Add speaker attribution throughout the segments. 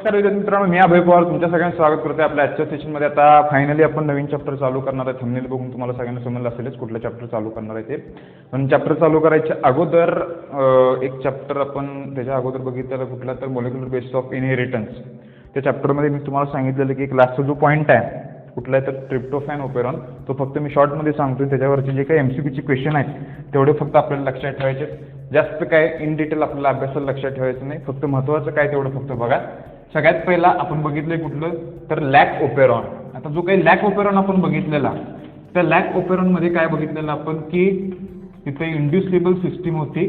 Speaker 1: नमस्कार विद्यार्थी मित्रांनो, मी अभय पवार तुमच्या सगळ्यांचं स्वागत करते आपल्या आजच्या सेशनमध्ये. आता फायनली आपण नवीन चॅप्टर चालू करणार आहे. थंबनेल बघून तुम्हाला सगळ्यांना समजलं असेलच कुठलं चॅप्टर चालू करणार आहे ते. पण चॅप्टर चालू करायच्या अगोदर एक चॅप्टर आपण त्याच्या अगोदर बघितलेला कुठला तर मॉलिक्युलर बेसिस ऑफ इनहेरिटन्स. त्या चॅप्टरमध्ये मी तुम्हाला सांगितलेलं की क्लासचा जो पॉईंट आहे कुठला आहे तर ट्रिप्टोफॅन ओपेरॉन, तो फक्त मी शॉर्टमध्ये सांगतोय. त्याच्यावरचे जे काही MCQचे क्वेश्चन आहेत तेवढे फक्त आपल्याला लक्षात ठेवायचे. जास्त काय इन डिटेल आपल्याला अभ्यासाला लक्षात ठेवायचं नाही. फक्त महत्त्वाचं काय तेवढं फक्त बघा. सगळ्यात पहिला आपण बघितलंय कुठलं तर लॅक ओपेरॉन. आता जो काही लॅक ओपेरॉन आपण बघितलेला, त्या लॅक ओपेरॉनमध्ये काय बघितलेलं आपण की तिथे इंड्युसिबल सिस्टीम होती.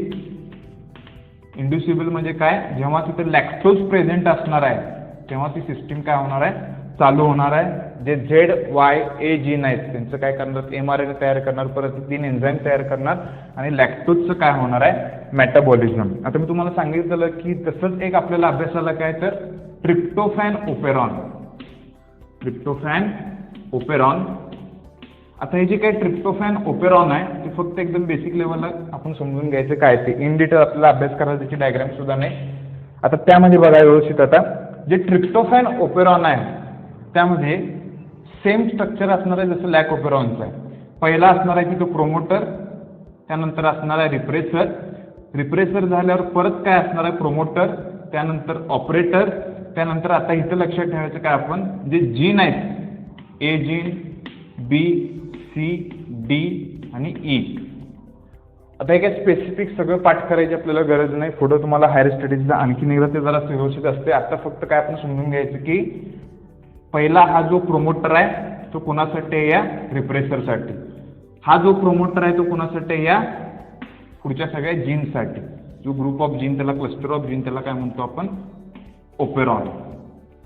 Speaker 1: इंड्युसिबल म्हणजे काय, जेव्हा तिथे लॅक्टोज प्रेझेंट असणार आहे तेव्हा ती सिस्टीम काय होणार आहे, चालू होणार आहे. जे ZYA जीन आहेत त्यांचं काय करणार, mRNA तयार करणार, परत 3 एन्झाईम तयार करणार आणि लॅक्टोजचं काय होणार आहे, मेटाबॉलिझम. आता मी तुम्हाला सांगितलं की तसंच एक आपल्याला अभ्यासाला काय तर ट्रिप्टोफॅन ओपेरॉन. Tryptophan operon. आता हे जे काही ट्रिप्टोफॅन ओपेरॉन आहे ते फक्त एकदम बेसिक लेवलला आपण समजून घ्यायचं काय ते. इन डिटेल आपल्याला अभ्यास करायला त्याची डायग्राम सुद्धा नाही. आता त्यामध्ये बघा व्यवस्थित, आता जे ट्रिप्टोफॅन ओपेरॉन आहे त्यामध्ये सेम स्ट्रक्चर असणार आहे जसं लॅक ओपेरॉनचं आहे. पहिला असणार आहे की तो प्रोमोटर, त्यानंतर असणार आहे रिप्रेसर. रिप्रेसर झाल्यावर परत काय असणार आहे, प्रोमोटर, त्यानंतर ऑपरेटर, त्यानंतर आता इथं लक्षात ठेवायचं काय आपण जे जीन आहेत A gene, B, C, D आणि E. आता हे काय स्पेसिफिक सगळं पाठ करायची आपल्याला गरज नाही. पुढं तुम्हाला हायर स्टडीजला आणखी एकदा ते जरा व्यवस्थित असते. आता फक्त काय आपण समजून घ्यायचं की पहिला हा जो प्रोमोटर आहे तो कोणासाठी आहे, या रिप्रेसरसाठी. हा जो प्रोमोटर आहे तो कोणासाठी आहे, या पुढच्या सगळ्या जीनसाठी. जो ग्रुप ऑफ जीन त्याला क्लस्टर ऑफ जीन त्याला काय म्हणतो आपण, ओपेरॉन.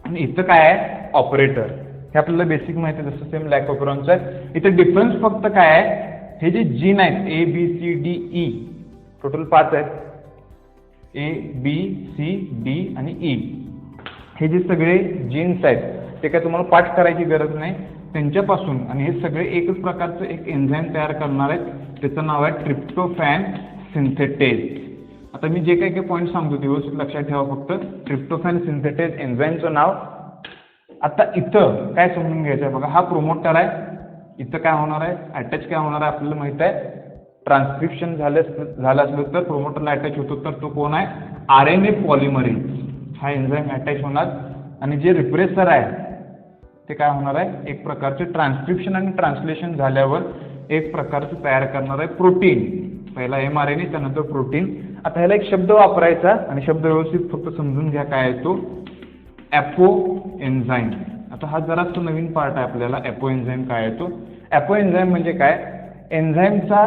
Speaker 1: आणि इथं काय आहे, ऑपरेटर. हे आपल्याला बेसिक माहिती आहे जसं सेम लॅक ओपेरॉनचं आहे. इथं डिफरन्स फक्त काय आहे, हे जे जीन आहेत A B C D E total 5 आहेत. A B C D आणि E हे जे सगळे जीन्स आहेत ते काय तुम्हाला पाठ करायची गरज नाही. त्यांच्यापासून आणि हे सगळे एकच प्रकारचं एक एन्झाईम तयार करणार आहेत. त्याचं नाव आहे ट्रिप्टोफॅन सिंथेटेज. आता मी जे काही पॉईंट सांगतो ते व्यवस्थित लक्षात ठेवा फक्त. ट्रिप्टोफॅन सिंथेटेज एन्झाईमचं नाव. आता इथं काय समजून घ्यायचं आहे बघा, हा प्रोमोटर आहे. इथं काय होणार आहे, अटॅच काय होणार आहे आपल्याला माहित आहे. ट्रान्सक्रिप्शन झालं असलं तर प्रोमोटरला अटॅच होतो, तर तो कोण आहे, RNA पॉलिमरेज. हा एन्झाईम अटॅच होणार. आणि जे रिप्रेसर आहे ते काय होणार आहे, एक प्रकारचे ट्रान्सक्रिप्शन आणि ट्रान्सलेशन झाल्यावर एक प्रकारचं तयार करणार आहे प्रोटीन. पहिला mRNA त्यानंतर प्रोटीन. आता ह्याला एक शब्द वापरायचा आणि शब्द व्यवस्थित फक्त समजून घ्या काय आहे तो, ॲपो एन्झाईम. आता हा जरासा नवीन पार्ट आहे आपल्याला. ॲपो एन्झाईम काय आहे तो, ॲपो एन्झाईम म्हणजे काय, एन्झाईमचा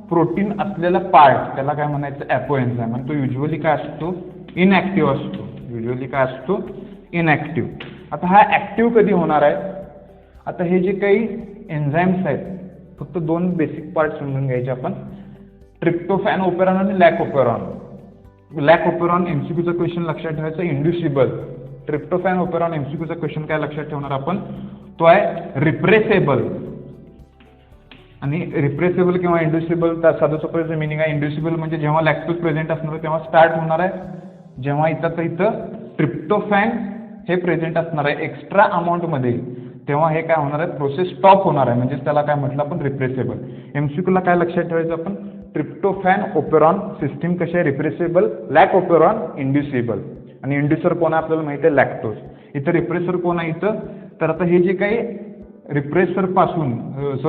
Speaker 1: प्रोटीन असलेला पार्ट त्याला काय म्हणायचं, ॲपो एन्झाईम. आणि तो युजली काय असतो, इनॲक्टिव्ह असतो. युजली काय असतो, इनॲक्टिव्ह. आता हा ॲक्टिव्ह कधी होणार आहे, आता हे जे काही एन्झाईम्स आहेत फक्त 2 बेसिक पार्ट समजून घ्यायचे आपण, ट्रिप्टोफॅन ओपेरॉन आणि लॅक ओपेरॉन. लॅक ओपेरॉन MCQचा क्वेश्चन लक्षात ठेवायचा, इंड्युसिबल. ट्रिप्टोफॅन ओपेरॉन MCQचा क्वेश्चन काय लक्षात ठेवणार आपण, तो आहे रिप्रेसेबल. आणि रिप्रेसेबल किंवा इंड्युसिबल त्या साधं सोपं मिनिंग आहे. इंड्युसिबल म्हणजे जेव्हा लॅक्टोज प्रेझेंट असणार आहे तेव्हा स्टार्ट होणार आहे. जेव्हा इथं ट्रिप्टोफॅन हे प्रेझेंट असणार आहे एक्स्ट्रा अमाऊंटमध्ये तेव्हा हे काय होणार आहे, प्रोसेस स्टॉप होणार आहे. म्हणजे त्याला काय म्हटलं आपण, रिप्रेसेबल. MCQला काय लक्षात ठेवायचं आपण, ट्रिप्टोफॅन ओपेरॉन सिस्टीम कशी आहे, रिप्रेसेबल. लॅक ओपेरॉन इंड्युसिबल. आणि इंड्युसर कोण आहे आपल्याला माहिती आहे, लॅक्टोज. इथं रिप्रेसर कोण आहे इथं, तर आता हे जे काही रिप्रेसर पासून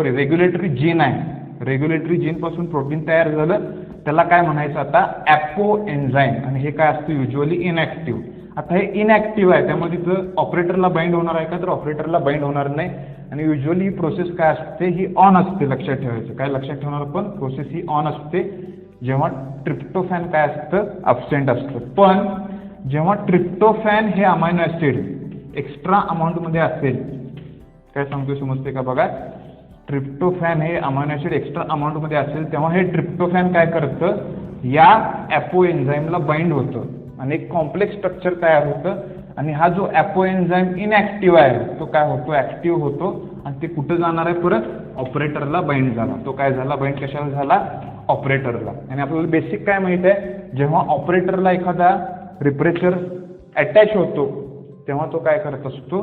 Speaker 1: रेग्युलेटरी जीन आहे, रेग्युलेटरी जीन पासून प्रोटीन तयार झालं त्याला काय म्हणायचं आता, ॲपो एन्झाईम. आणि हे काय असतं, युजली इनॲक्टिव्ह. आता हे इनॲक्टिव्ह आहे त्यामध्ये इथं ऑपरेटरला बाइंड होणार आहे का, तर ऑपरेटरला बाइंड होणार नाही. आणि युजली ही प्रोसेस काय असते, ही ऑन असते. लक्षात ठेवायचं काय, लक्षात ठेवणार आपण, प्रोसेस ही ऑन असते जेव्हा ट्रिप्टोफॅन काय असतं, अब्सेंट असतं. पण जेव्हा ट्रिप्टोफॅन हे अमायनो ॲसिड एक्स्ट्रा अमाऊंटमध्ये असेल, काय सांगतोय समजते का बघा, ट्रिप्टोफॅन हे अमायनो ॲसिड एक्स्ट्रा अमाऊंटमध्ये असेल तेव्हा हे ट्रिप्टोफॅन काय करतं, या ॲपो एन्झाईमला बाइंड होतं आणि एक कॉम्प्लेक्स स्ट्रक्चर तयार होतं. आणि हा जो ॲपो एन्झाईम इनॲक्टिव्ह आहे तो काय होतो, ॲक्टिव्ह होतो. आणि ते कुठं जाणार आहे, परत ऑपरेटरला बाइंड झाला. तो काय झाला, बाइंड कशाला झाला, ऑपरेटरला. आणि आपल्याला बेसिक काय माहिती आहे, जेव्हा ऑपरेटरला एखादा रिप्रेसर अटॅच होतो तेव्हा तो काय करत असतो,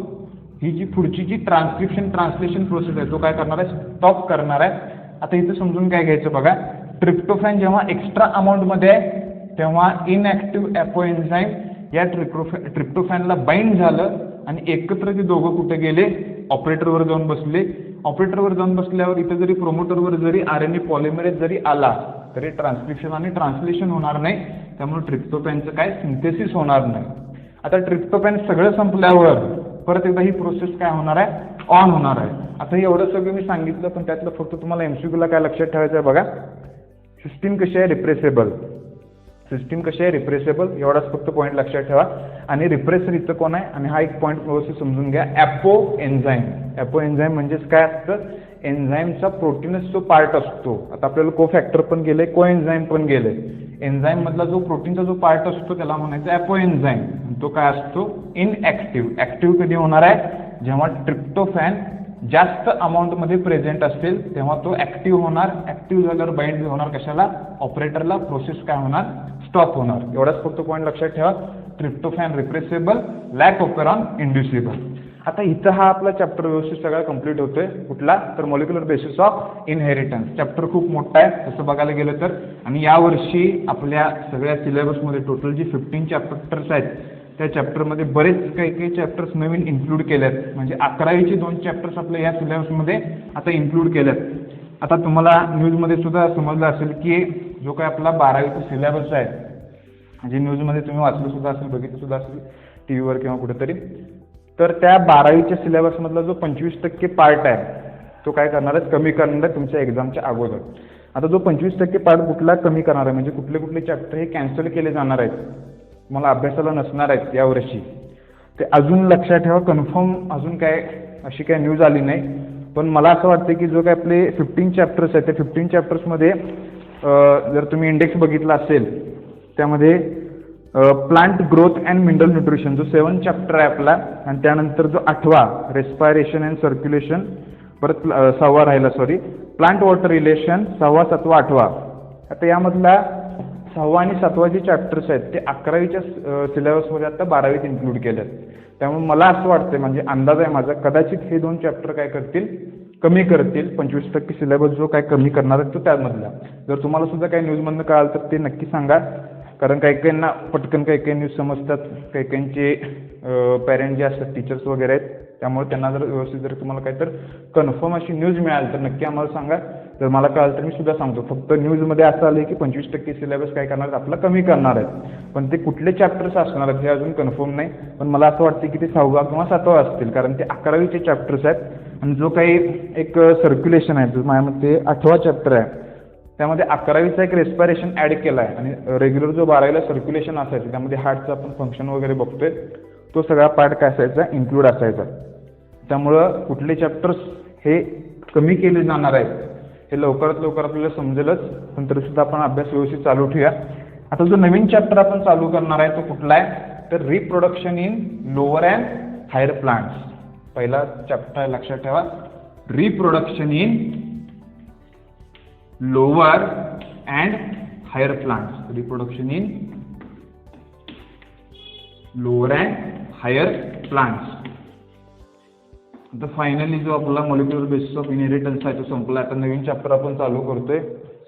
Speaker 1: ही जी पुढची जी ट्रान्सलेशन प्रोसेस आहे तो काय करणार आहे, स्टॉप करणार आहे. आता इथं समजून काय घ्यायचं बघा, ट्रिप्टोफॅन जेव्हा एक्स्ट्रा अमाऊंटमध्ये आहे तेव्हा इनॲक्टिव्ह ॲपो एन्झाईम या ट्रिप्टोफॅनला बाइंड झालं आणि एकत्र ते दोघं कुठे गेले, ऑपरेटरवर जाऊन बसले. ऑपरेटरवर जाऊन बसल्यावर इथं जरी प्रोमोटरवर जरी RNA पॉलिमरेज जरी आला तरी ट्रान्सक्रिप्शन आणि ट्रान्सलेशन होणार नाही, त्यामुळे ट्रिप्टोफॅनचं काय सिंथेसिस होणार नाही. आता ट्रिप्टोफॅन सगळं संपल्यावर परत एकदा ही प्रोसेस काय होणार आहे, ऑन होणार आहे. आता हे एवढं सगळं मी सांगितलं, पण त्यातलं फक्त तुम्हाला MCQ ला काय लक्षात ठेवायचं आहे बघा, सिस्टीम कशी आहे, रिप्रेसेबल. सिस्टीम कशी आहे, रिप्रेसेबल, एवढाच फक्त पॉईंट लक्षात ठेवा. आणि रिप्रेसर इथं कोण आहे, आणि हा एक पॉईंट व्यवस्थित समजून घ्या, ॲपो एन्झाईम. ॲपो एन्झाईम म्हणजेच काय असतं, एन्झाईमचा प्रोटीनच जो पार्ट असतो. आता आपल्याला कोफॅक्टर पण गेले, को एन्झाईम पण गेले. एन्झाईम मधला जो प्रोटीनचा जो पार्ट असतो त्याला म्हणायचं ॲपो एन्झाईम. तो काय असतो, इनॲक्टिव्ह. ॲक्टिव्ह कधी होणार आहे, जेव्हा ट्रिप्टोफॅन जास्त अमाऊंटमध्ये प्रेझेंट असेल तेव्हा तो ॲक्टिव्ह होणार. ॲक्टिव्ह झाल्यावर बाइंड होणार कशाला, ऑपरेटरला. प्रोसेस काय होणार, स्टॉप होणार. एवढाच फक्त पॉईंट लक्षात ठेवा, ट्रिप्टोफॅन रिप्रेसेबल, लॅक ऑपेरॉन इंड्युसिबल. आता इथं हा आपला चॅप्टर व्यवस्थित सगळा कंप्लीट होतोय. कुठला तर molecular basis of inheritance. Chapter खूप मोठा आहे तसं बघायला गेलं तर. आणि यावर्षी आपल्या सगळ्या सिलेबसमध्ये टोटल जी 15 चॅप्टर्स आहेत त्या चॅप्टरमध्ये बरेच काही चॅप्टर्स नवीन इन्क्लूड केल्यात. म्हणजे 11वीचे 2 चॅप्टर्स आपल्या या सिलेबसमध्ये आता इन्क्लूड केल्यात. आता तुम्हाला न्यूजमध्ये सुद्धा समजलं असेल की जो काय आपला 12वीचा सिलेबस आहे, म्हणजे न्यूजमध्ये तुम्ही वाचलं सुद्धा असेल, बघितलं सुद्धा असेल TV वर किंवा कुठेतरी, तर त्या 12वीच्या सिलेबसमधला जो 25% पार्ट आहे तो काय करणार आहे, कमी करणार आहे तुमच्या एक्झामच्या अगोदर. आता जो 25% पार्ट कुठला कमी करणार आहे, म्हणजे कुठले कुठले चॅप्टर हे कॅन्सल केले जाणार आहेत, मला अभ्यासाला नसणार आहेत यावर्षी, ते अजून लक्षात ठेवा. कन्फर्म अजून काय अशी काय न्यूज आली नाही, पण मला असं वाटतं की जो काय आपले 15 चॅप्टर्स आहेत त्या 15 चॅप्टर्समध्ये जर तुम्ही इंडेक्स बघितला असेल त्यामध्ये plant growth and mineral nutrition जो 7 चॅप्टर आहे आपला, आणि त्यानंतर जो 8वा रेस्पायरेशन अँड सर्क्युलेशन, परत 6वा राहिला प्लांट वॉटर रिलेशन, 6वा 7वा 8वा. आता यामधला 6वा आणि 7वा जे चॅप्टर्स आहेत ते 11वीच्या सिलेबसमध्ये आता 12वीत इन्क्लूड केले आहेत. त्यामुळे मला असं वाटतं, म्हणजे अंदाज आहे माझा, कदाचित हे 2 चॅप्टर काय करतील, कमी करतील. 25% सिलेबस जो काय कमी करणार आहे तो त्यामधला. जर तुम्हाला सुद्धा काही न्यूजमधनं कळालं तर ते नक्की सांगा, कारण काही काहींना पटकन काही न्यूज समजतात. काही काहींचे पॅरेंट जे असतात, टीचर्स वगैरे आहेत, त्यामुळे त्यांना जर व्यवस्थित जर तुम्हाला काहीतरी कन्फर्म अशी न्यूज मिळाली तर नक्की आम्हाला सांगा. जर मला कळालं तर मी सुद्धा सांगतो. फक्त न्यूजमध्ये असं आलं की 25% सिलेबस काय करणार आहेत, आपला कमी करणार आहेत, पण ते कुठले चॅप्टर्स असणार आहेत हे अजून कन्फर्म नाही. पण मला असं वाटतं की ते 6वा किंवा 7वा असतील, कारण ते 11वीचे चॅप्टर्स आहेत. आणि जो काही एक सर्क्युलेशन आहे, जो माझ्यामध्ये 8वा चॅप्टर आहे, त्यामध्ये 11वीचा एक रेस्पायरेशन ॲड केला आहे. आणि रेग्युलर जो 12वीला सर्क्युलेशन असायचं त्यामध्ये हार्टचं आपण फंक्शन वगैरे बघतोय, तो सगळा पार्ट काय असायचा, इन्क्लूड असायचा. त्यामुळं कुठले चॅप्टर्स हे कमी केले जाणार आहेत हे लवकरात लवकर आपल्याला समजेलच, पण तरीसुद्धा आपण अभ्यास व्यवस्थित चालू ठेवूया. आता जो नवीन चॅप्टर आपण चालू करणार आहे तो कुठला आहे तर reproduction in lower and higher plants. पहिला चॅप्टर आहे, लक्षात ठेवा, reproduction in lower and higher plants. Reproduction in lower and higher plants. आता फायनली जो आपला मॉलिक्युलर बेसिस ऑफ इनहेरिटन्स आहे तो संपला. आता नवीन चॅप्टर आपण चालू करतोय.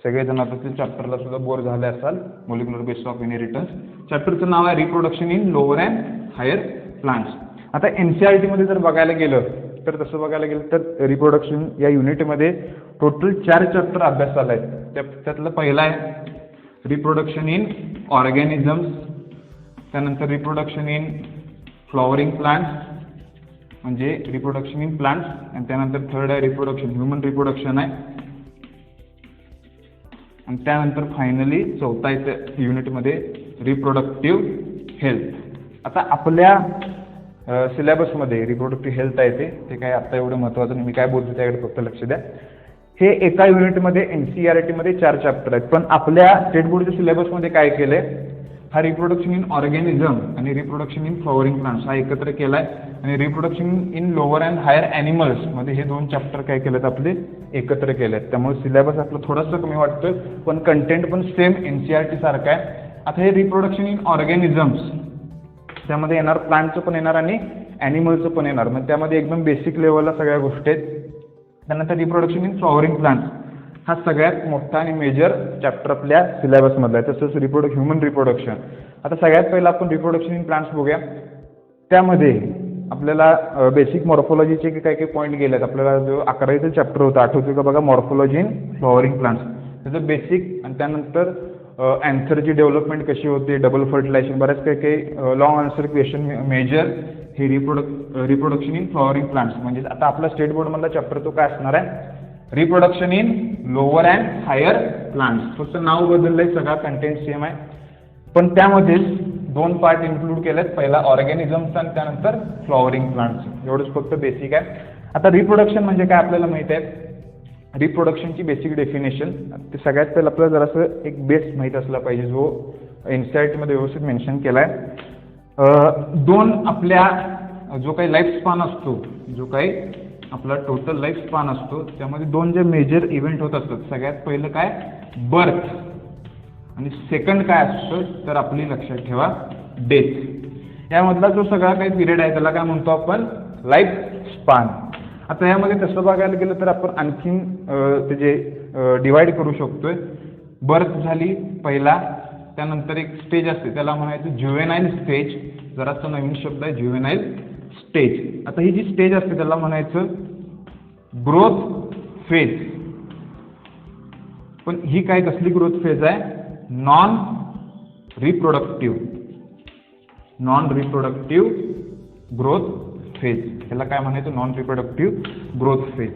Speaker 1: सगळेजण आता त्या चॅप्टरला सुद्धा बोर झाले असाल. मॉलिक्युलर बेसिस ऑफ इनहेरिटन्स चॅप्टरचं नाव आहे reproduction in lower and higher plants. आता NCERT मध्ये जर बघायला गेलं तर तसं बघायला गेलं तर रिप्रोडक्शन या युनिटमध्ये टोटल 4 चॅप्टर अभ्यासाला आहेत. त्यातलं पहिला आहे रिप्रोडक्शन इन ऑर्गॅनिझम्स, त्यानंतर रिप्रोडक्शन इन फ्लॉवरिंग प्लांट्स म्हणजे रिप्रोडक्शन इन प्लांट्स, आणि त्यानंतर थर्ड आहे रिप्रोडक्शन ह्युमन रिप्रोडक्शन आहे, आणि त्यानंतर फायनली चौथा आहे युनिटमध्ये रिप्रोडक्टिव्ह हेल्थ. आता आपल्या सिलेबसमध्ये रिप्रोडक्टिव्ह हेल्थ आहे ते काय आता एवढं महत्त्वाचं नाही, मी काय बोलतो त्याकडे फक्त लक्ष द्या. हे एका युनिटमध्ये NCERT मध्ये 4 चॅप्टर आहेत, पण आपल्या स्टेट बोर्डच्या सिलेबसमध्ये काय केलंय, हा रिप्रोडक्शन इन ऑर्गॅनिझम आणि रिप्रोडक्शन इन फ्लॉवरिंग प्लांट्स हा एकत्र केलाय, आणि reproduction in lower and higher animals मध्ये हे 2 चॅप्टर काय केलेत आपले एकत्र केलेत. त्यामुळे सिलेबस आपलं थोडंसं कमी वाटतोय, पण कंटेंट पण सेम NCERT सारखं आहे. आता हे रिप्रोडक्शन इन ऑर्गॅनिझम्स त्यामध्ये येणार प्लांटचं पण येणार आणि ॲनिमलचं पण येणार. मग त्यामध्ये एकदम बेसिक लेवलला सगळ्या गोष्टी आहेत. त्यानंतर रिप्रोडक्शन इन फ्लॉवरिंग प्लांट्स हा सगळ्यात मोठा आणि मेजर चॅप्टर आपल्या सिलेबसमधला आहे. तसंच ह्युमन रिप्रोडक्शन. आता सगळ्यात पहिला आपण रिप्रोडक्शन इन प्लांट्स बघूया. त्यामध्ये आपल्याला बेसिक मॉर्फोलॉजीचे काही काही पॉईंट गेले आहेत. आपल्याला जो 11वीचा चॅप्टर होता आठवतो का बघा, मॉर्फोलॉजी इन फ्लॉवरिंग प्लांट्स. त्याचं बेसिक आणि त्यानंतर अँथरची डेव्हलपमेंट कशी होते, डबल फर्टिलायझेशन, बऱ्याच काही काही लॉंग आन्सर क्वेश्चन मेजर हे रिप्रोडक्शन इन फ्लॉवरिंग प्लांट्स. म्हणजे आता आपला स्टेट बोर्डमधला चॅप्टर तो काय असणार आहे, reproduction in lower and higher plants. फक्त नाव बदललंय, सगळा कंटेंट सेम आहे, पण त्यामध्ये 2 पार्ट इन्क्लूड केलेत. पहिला ऑर्गॅनिझमचा आणि त्यानंतर फ्लॉवरिंग प्लांट्स. एवढंच फक्त बेसिक आहे. आता रिप्रोडक्शन म्हणजे काय आपल्याला माहिती आहे. रिप्रोडक्शनची बेसिक डेफिनेशन ते सगळ्यात पहिलं आपल्याला जरासं एक बेस माहीत असला पाहिजे, जो एनसीईआरटीमध्ये व्यवस्थित मेन्शन केला आहे. 2 आपल्या जो काही लाईफ स्पान असतो, जो काही आपला टोटल लाईफ स्पान असतो, त्यामध्ये 2 जे मेजर इव्हेंट होत असतात. सगळ्यात पहिलं काय, बर्थ, आणि सेकंड काय असतं तर आपली लक्षात ठेवा डेथ. यामधला जो सगळा काही पिरियड आहे त्याला काय म्हणतो आपण, लाईफ स्पान. आता यामध्ये तसं बघायला गेलं तर आपण आणखीन ते जे डिवाइड करू शकतोय. बर्थ झाली पहिला, त्यानंतर एक स्टेज असते त्याला म्हणायचं ज्युवेनाईल स्टेज. जरासा नवीन शब्द आहे ज्युवेनाईल स्टेज. आता ही जी स्टेज असते त्याला म्हणायचं ग्रोथ फेज. पण ही काय कसली ग्रोथ फेज आहे, नॉन रिप्रोडक्टिव्ह ग्रोथ फेज. ह्याला काय म्हणायचं, नॉन रिप्रोडक्टिव्ह ग्रोथ फेज.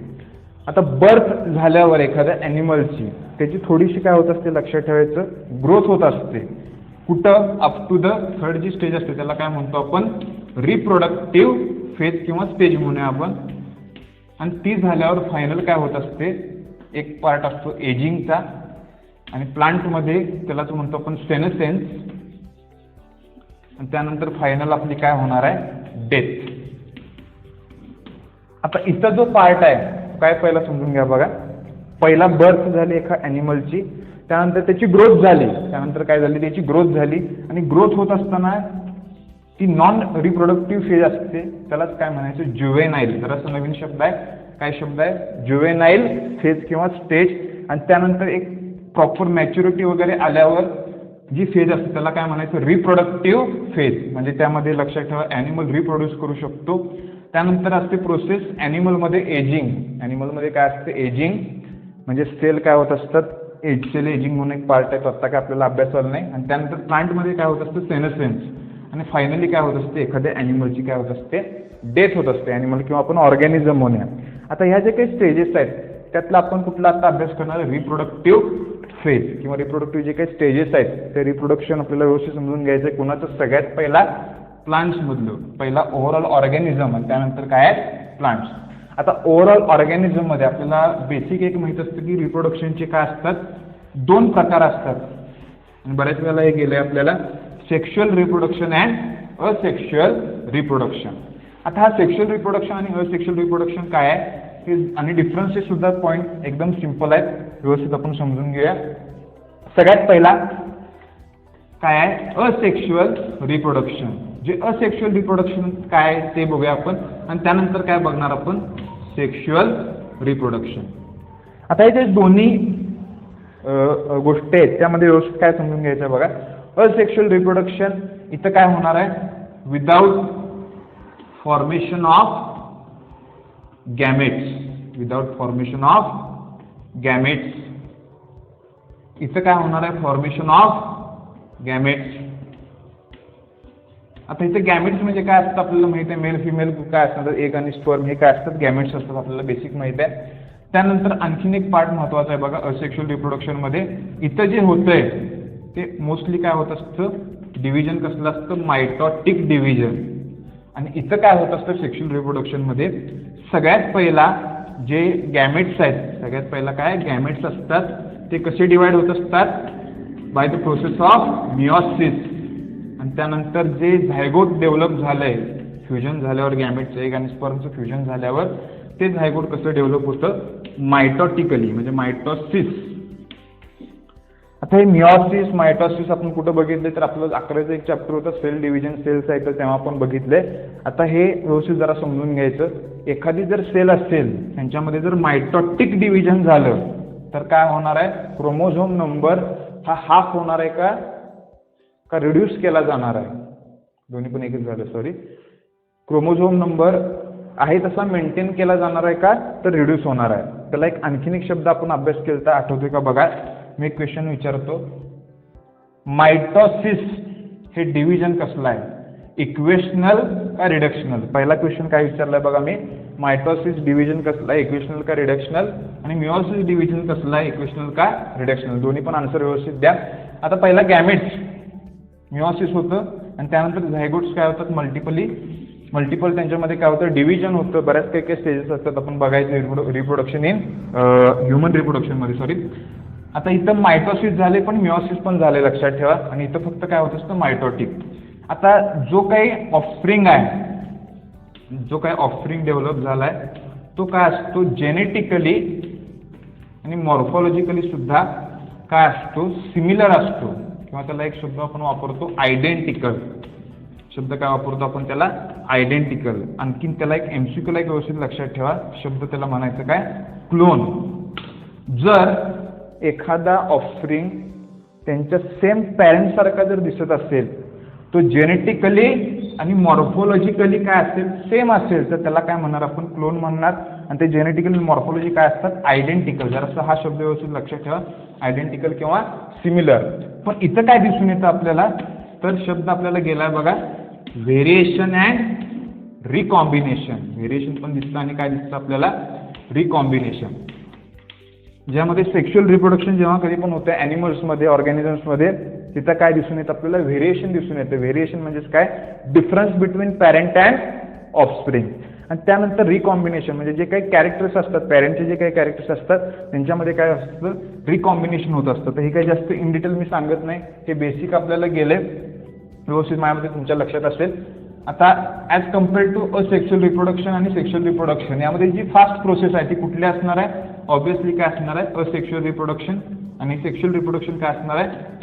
Speaker 1: आता बर्थ झाल्यावर एखाद्या ॲनिमलची त्याची थोडीशी काय होत असते लक्षात ठेवायचं, ग्रोथ होत असते. कुठं, अप टू द 3rd जी स्टेज असते त्याला काय म्हणतो आपण, रिप्रोडक्टिव्ह फेज किंवा स्टेज म्हणूया आपण. आणि ती झाल्यावर फायनल काय होत असते, एक पार्ट असतो एजिंगचा, आणि प्लांटमध्ये त्यालाच म्हणतो आपण सेनेसेन्स. आणि त्यानंतर फायनल आपली काय होणार आहे, डेथ. आता इथं जो पार्ट आहे काय पहिला समजून घ्या बघा. पहिला बर्थ झाली एका ॲनिमलची, त्यानंतर त्याची ग्रोथ झाली, त्यानंतर काय झाली, त्याची ग्रोथ झाली. आणि ग्रोथ होत असताना ती नॉन रिप्रोडक्टिव्ह फेज असते, त्यालाच काय म्हणायचं, ज्युवेनाईल. जरासा नवीन शब्द आहे, काय शब्द आहे, ज्युवेनाईल फेज किंवा स्टेज. आणि त्यानंतर एक प्रॉपर मॅच्युरिटी वगैरे आल्यावर जी फेज असते त्याला काय म्हणायचं, रिप्रोडक्टिव्ह फेज. म्हणजे त्यामध्ये लक्षात ठेवा ॲनिमल रिप्रोड्यूस करू शकतो. त्यानंतर असते प्रोसेस ॲनिमलमध्ये एजिंग. ॲनिमलमध्ये काय असते, एजिंग म्हणजे सेल काय होत असतात, सेल एजिंग म्हणून एक पार्ट आहे, तो आता काय आपल्याला अभ्यास झाला नाही. आणि त्यानंतर प्लांटमध्ये काय होत असतं, सेनेसेन्स. आणि फायनली काय होत असते, एखाद्या ॲनिमलची काय होत असते, डेथ होत असते. ॲनिमल किंवा आपण ऑर्गॅनिझम म्हणूया. आता ह्या जे काही स्टेजेस आहेत त्यातला आपण कुठला आता अभ्यास करणार, रिप्रोडक्टिव्ह फेज किंवा रिप्रोडक्टिव्ह जे काही स्टेजेस आहेत ते रिप्रोडक्शन आपल्याला व्यवस्थित समजून घ्यायचं आहे. कुणाचं, सगळ्यात पहिला प्लांट्समधलं. पहिला ओव्हरऑल ऑर्गॅनिझम आणि त्यानंतर काय आहे, प्लांट्स. आता ओव्हरऑल ऑर्गॅनिझममध्ये आपल्याला बेसिक एक माहीत असतं की रिप्रोडक्शनचे काय असतात, 2 प्रकार असतात. आणि बऱ्याच वेळेला हे गेले आपल्याला, sexual reproduction and asexual reproduction. आता हा सेक्शुअल रिप्रोडक्शन आणि असेक्शुअल रिप्रोडक्शन काय आहे हे आणि डिफरन्सेस सुद्धा पॉईंट एकदम सिंपल आहेत, व्यवस्थित आपण समजून घेऊया. सगळ्यात पहिला काय आहे, असेक्शुअल रिप्रोडक्शन. जे असेक्शुअल रिप्रोडक्शन काय ते बघूया आपण. आणि त्यानंतर काय बघणार आपण, सेक्शुअल रिप्रोडक्शन. आता हे जे दोन्ही गोष्टी आहेत त्यामध्ये व्यवस्थित काय समजून घ्यायचं बघा. असेक्शुअल रिप्रोडक्शन इथं काय होणार आहे, without formation of gametes. Without formation of gametes. इथं काय होणार आहे, फॉर्मेशन ऑफ गॅमेट्स. आता इथे गॅमेट्स म्हणजे काय असतं आपल्याला माहिती आहे, मेल फिमेल काय असतात, एग आणि स्पर्म हे काय असतात, गॅमेट्स असतात, आपल्याला बेसिक माहिती आहे. त्यानंतर आणखीन एक पार्ट महत्त्वाचा आहे बघा असेक्शुअल रिप्रोडक्शनमध्ये. इथं जे होतंय ते मोस्टली काय होत असतं, डिव्हिजन कसलं असतं, मायटॉटिक डिव्हिजन. आणि इथं काय होत असतं सेक्शुअल रिप्रोडक्शनमध्ये, सगळ्यात पहिला जे गॅमेट्स आहेत, सगळ्यात पहिला काय गॅमेट्स असतात, ते कसे डिवाइड होत असतात, by the process of meiosis. आणि त्यानंतर जे झायगोट डेव्हलप झालंय, फ्युजन झाल्यावर गॅमेटचं एग आणि स्पर्मचं फ्युजन झाल्यावर ते झायगोट कसं डेव्हलप होतं, मायटॉटिकली म्हणजे मायटॉसिस. आता आता हे मिओसिस मायटॉसिस आपण कुठं बघितले तर आपलं 11चं एक चॅप्टर होतं सेल डिव्हिजन सेल सायकल, तेव्हा आपण बघितले. आता हे व्यवस्थित जरा समजून घ्यायचं. एखादी जर सेल असेल त्यांच्यामध्ये जर मायटॉटिक डिव्हिजन झालं तर काय होणार आहे, क्रोमोझोम नंबर हा हाफ होणार आहे का रिड्यूस केला जाणार आहे, दोन्ही पण एकच झालं सॉरी. क्रोमोझोम नंबर आहे तसा मेंटेन केला जाणार आहे का तर रिड्यूस होणार आहे. त्याला एक आणखीन एक शब्द आपण अभ्यास केला तर आठवतोय का बघा. मी एक क्वेश्चन विचारतो, मायटॉसिस हे डिव्हिजन कसलं आहे, इक्वेशनल का रिडक्शनल. पहिला क्वेश्चन काय विचारलाय बघा मी, मायटॉसिस डिव्हिजन कसलं आहे, इक्वेशनल का रिडक्शनल, आणि मिओसिस डिव्हिजन कसलं आहे, इक्वेशनल का रिडक्शनल. दोन्ही पण आन्सर व्यवस्थित द्या. आता पहिला गॅमेट्स मिओसिस होतं आणि त्यानंतर झायगोट्स काय होतात मल्टिपल त्यांच्यामध्ये काय होतं डिव्हिजन होतं. बऱ्याच काही स्टेजेस असतात आपण बघायचं रिप्रोडक्शन इन ह्युमन रिप्रोडक्शनमध्ये सॉरी. आता इथं मायटॉसिस झाले पण मिओसिस पण झाले लक्षात ठेवा, आणि इथं फक्त काय होत असतं मायटॉटिक. आता जो काही ऑफस्प्रिंग आहे, जो काही ऑफस्प्रिंग डेव्हलप झाला आहे तो काय असतो जेनेटिकली आणि मॉर्फॉलॉजिकली सुद्धा काय असतो सिमिलर असतो, किंवा त्याला एक शब्द आपण वापरतो आयडेंटिकल. शब्द काय वापरतो आपण त्याला आयडेंटिकल. आणखीन त्याला एक एमसीक्यूला एक व्यवस्थित लक्षात ठेवा शब्द त्याला म्हणायचं काय क्लोन. जर एखादा ऑफस्प्रिंग त्यांच्या सेम पॅरेंट सारखा जर दिसत असेल तो जेनेटिकली आणि मॉर्फोलॉजिकली काय असेल सेम असेल तर त्याला काय म्हणणार आपण क्लोन म्हणणार. आणि ते जेनेटिकल मॉर्फोलॉजी काय असतात आयडेंटिकल. जरासं हा शब्द व्यवस्थित लक्षात ठेवा आयडेंटिकल किंवा सिमिलर. पण इथं काय दिसून येतं आपल्याला तर शब्द आपल्याला गेलाय बघा व्हेरिएशन अँड रिकॉम्बिनेशन. व्हेरिएशन पण दिसतं आणि काय दिसतं आपल्याला रिकॉम्बिनेशन, ज्यामध्ये सेक्शुअल रिप्रोडक्शन जेव्हा कधी पण होतं ॲनिमल्समध्ये ऑर्गॅनिझम्समध्ये तिथं काय दिसून येतं आपल्याला व्हेरिएशन दिसून येतं. व्हेरिएशन म्हणजेच काय difference between parent and offspring. आणि त्यानंतर रिकॉम्बिनेशन म्हणजे जे काही कॅरेक्टर्स असतात पॅरेंटचे जे काही कॅरेक्टर्स असतात त्यांच्यामध्ये काय असतं रिकॉम्बिनेशन होत असतं. तर हे काही जास्त इन डिटेल मी सांगत नाही, हे बेसिक आपल्याला गेले व्यवस्थित माझ्यामध्ये तुमच्या लक्षात असेल. आता as compared to asexual reproduction आणि सेक्शुअल रिप्रोडक्शन यामध्ये जी फास्ट प्रोसेस आहे ती कुठली असणार आहे, ऑब्विसली काय असणार आहे असेक्शुअल रिप्रोडक्शन. आणि सेक्शुअल रिप्रोडक्शन काय असणार आहे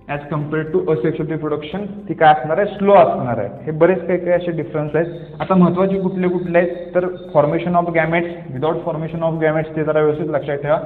Speaker 1: as compared to asexual reproduction ती काय असणार आहे स्लो असणार आहे. हे बरेच काही काही असे डिफरन्स आहेत. आता महत्त्वाचे कुठले कुठले आहेत तर formation of gametes, without formation of gametes ते जरा व्यवस्थित लक्षात ठेवा.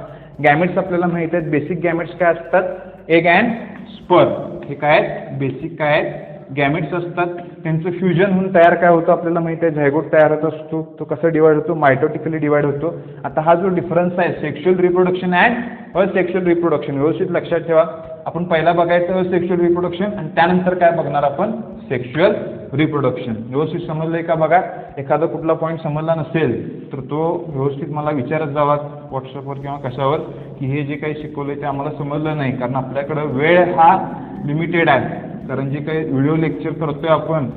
Speaker 1: गॅमेट्स आपल्याला माहित आहेत बेसिक गॅमेट्स काय असतात एग अँड स्पर्म. हे काय आहेत बेसिक काय आहेत गॅमेट्स असतात. त्यांचं फ्युजन होऊन तयार काय होतं आपल्याला माहिती आहे झायगोट तयार होत असतो. तो कसा डिवाइड होतो मायटोटिकली डिवाइड होतो. आता हा जो डिफरन्स आहे sexual reproduction and asexual reproduction व्यवस्थित लक्षात ठेवा. आपण पहिला बघायचं असेक्शुअल रिप्रोडक्शन आणि त्यानंतर काय बघणार आपण सेक्शुअल रिप्रोडक्शन. व्यवस्थित समजलंय का बघा. एखादा कुठला पॉईंट समजला नसेल तर तो व्यवस्थित मला विचारत जावा व्हॉट्सअपवर किंवा कशावर की हे जे काही शिकवलंय ते आम्हाला समजलं नाही, कारण आपल्याकडं वेळ हा लिमिटेड आहे. कारण जे काही व्हिडिओ लेक्चर करतोय आपण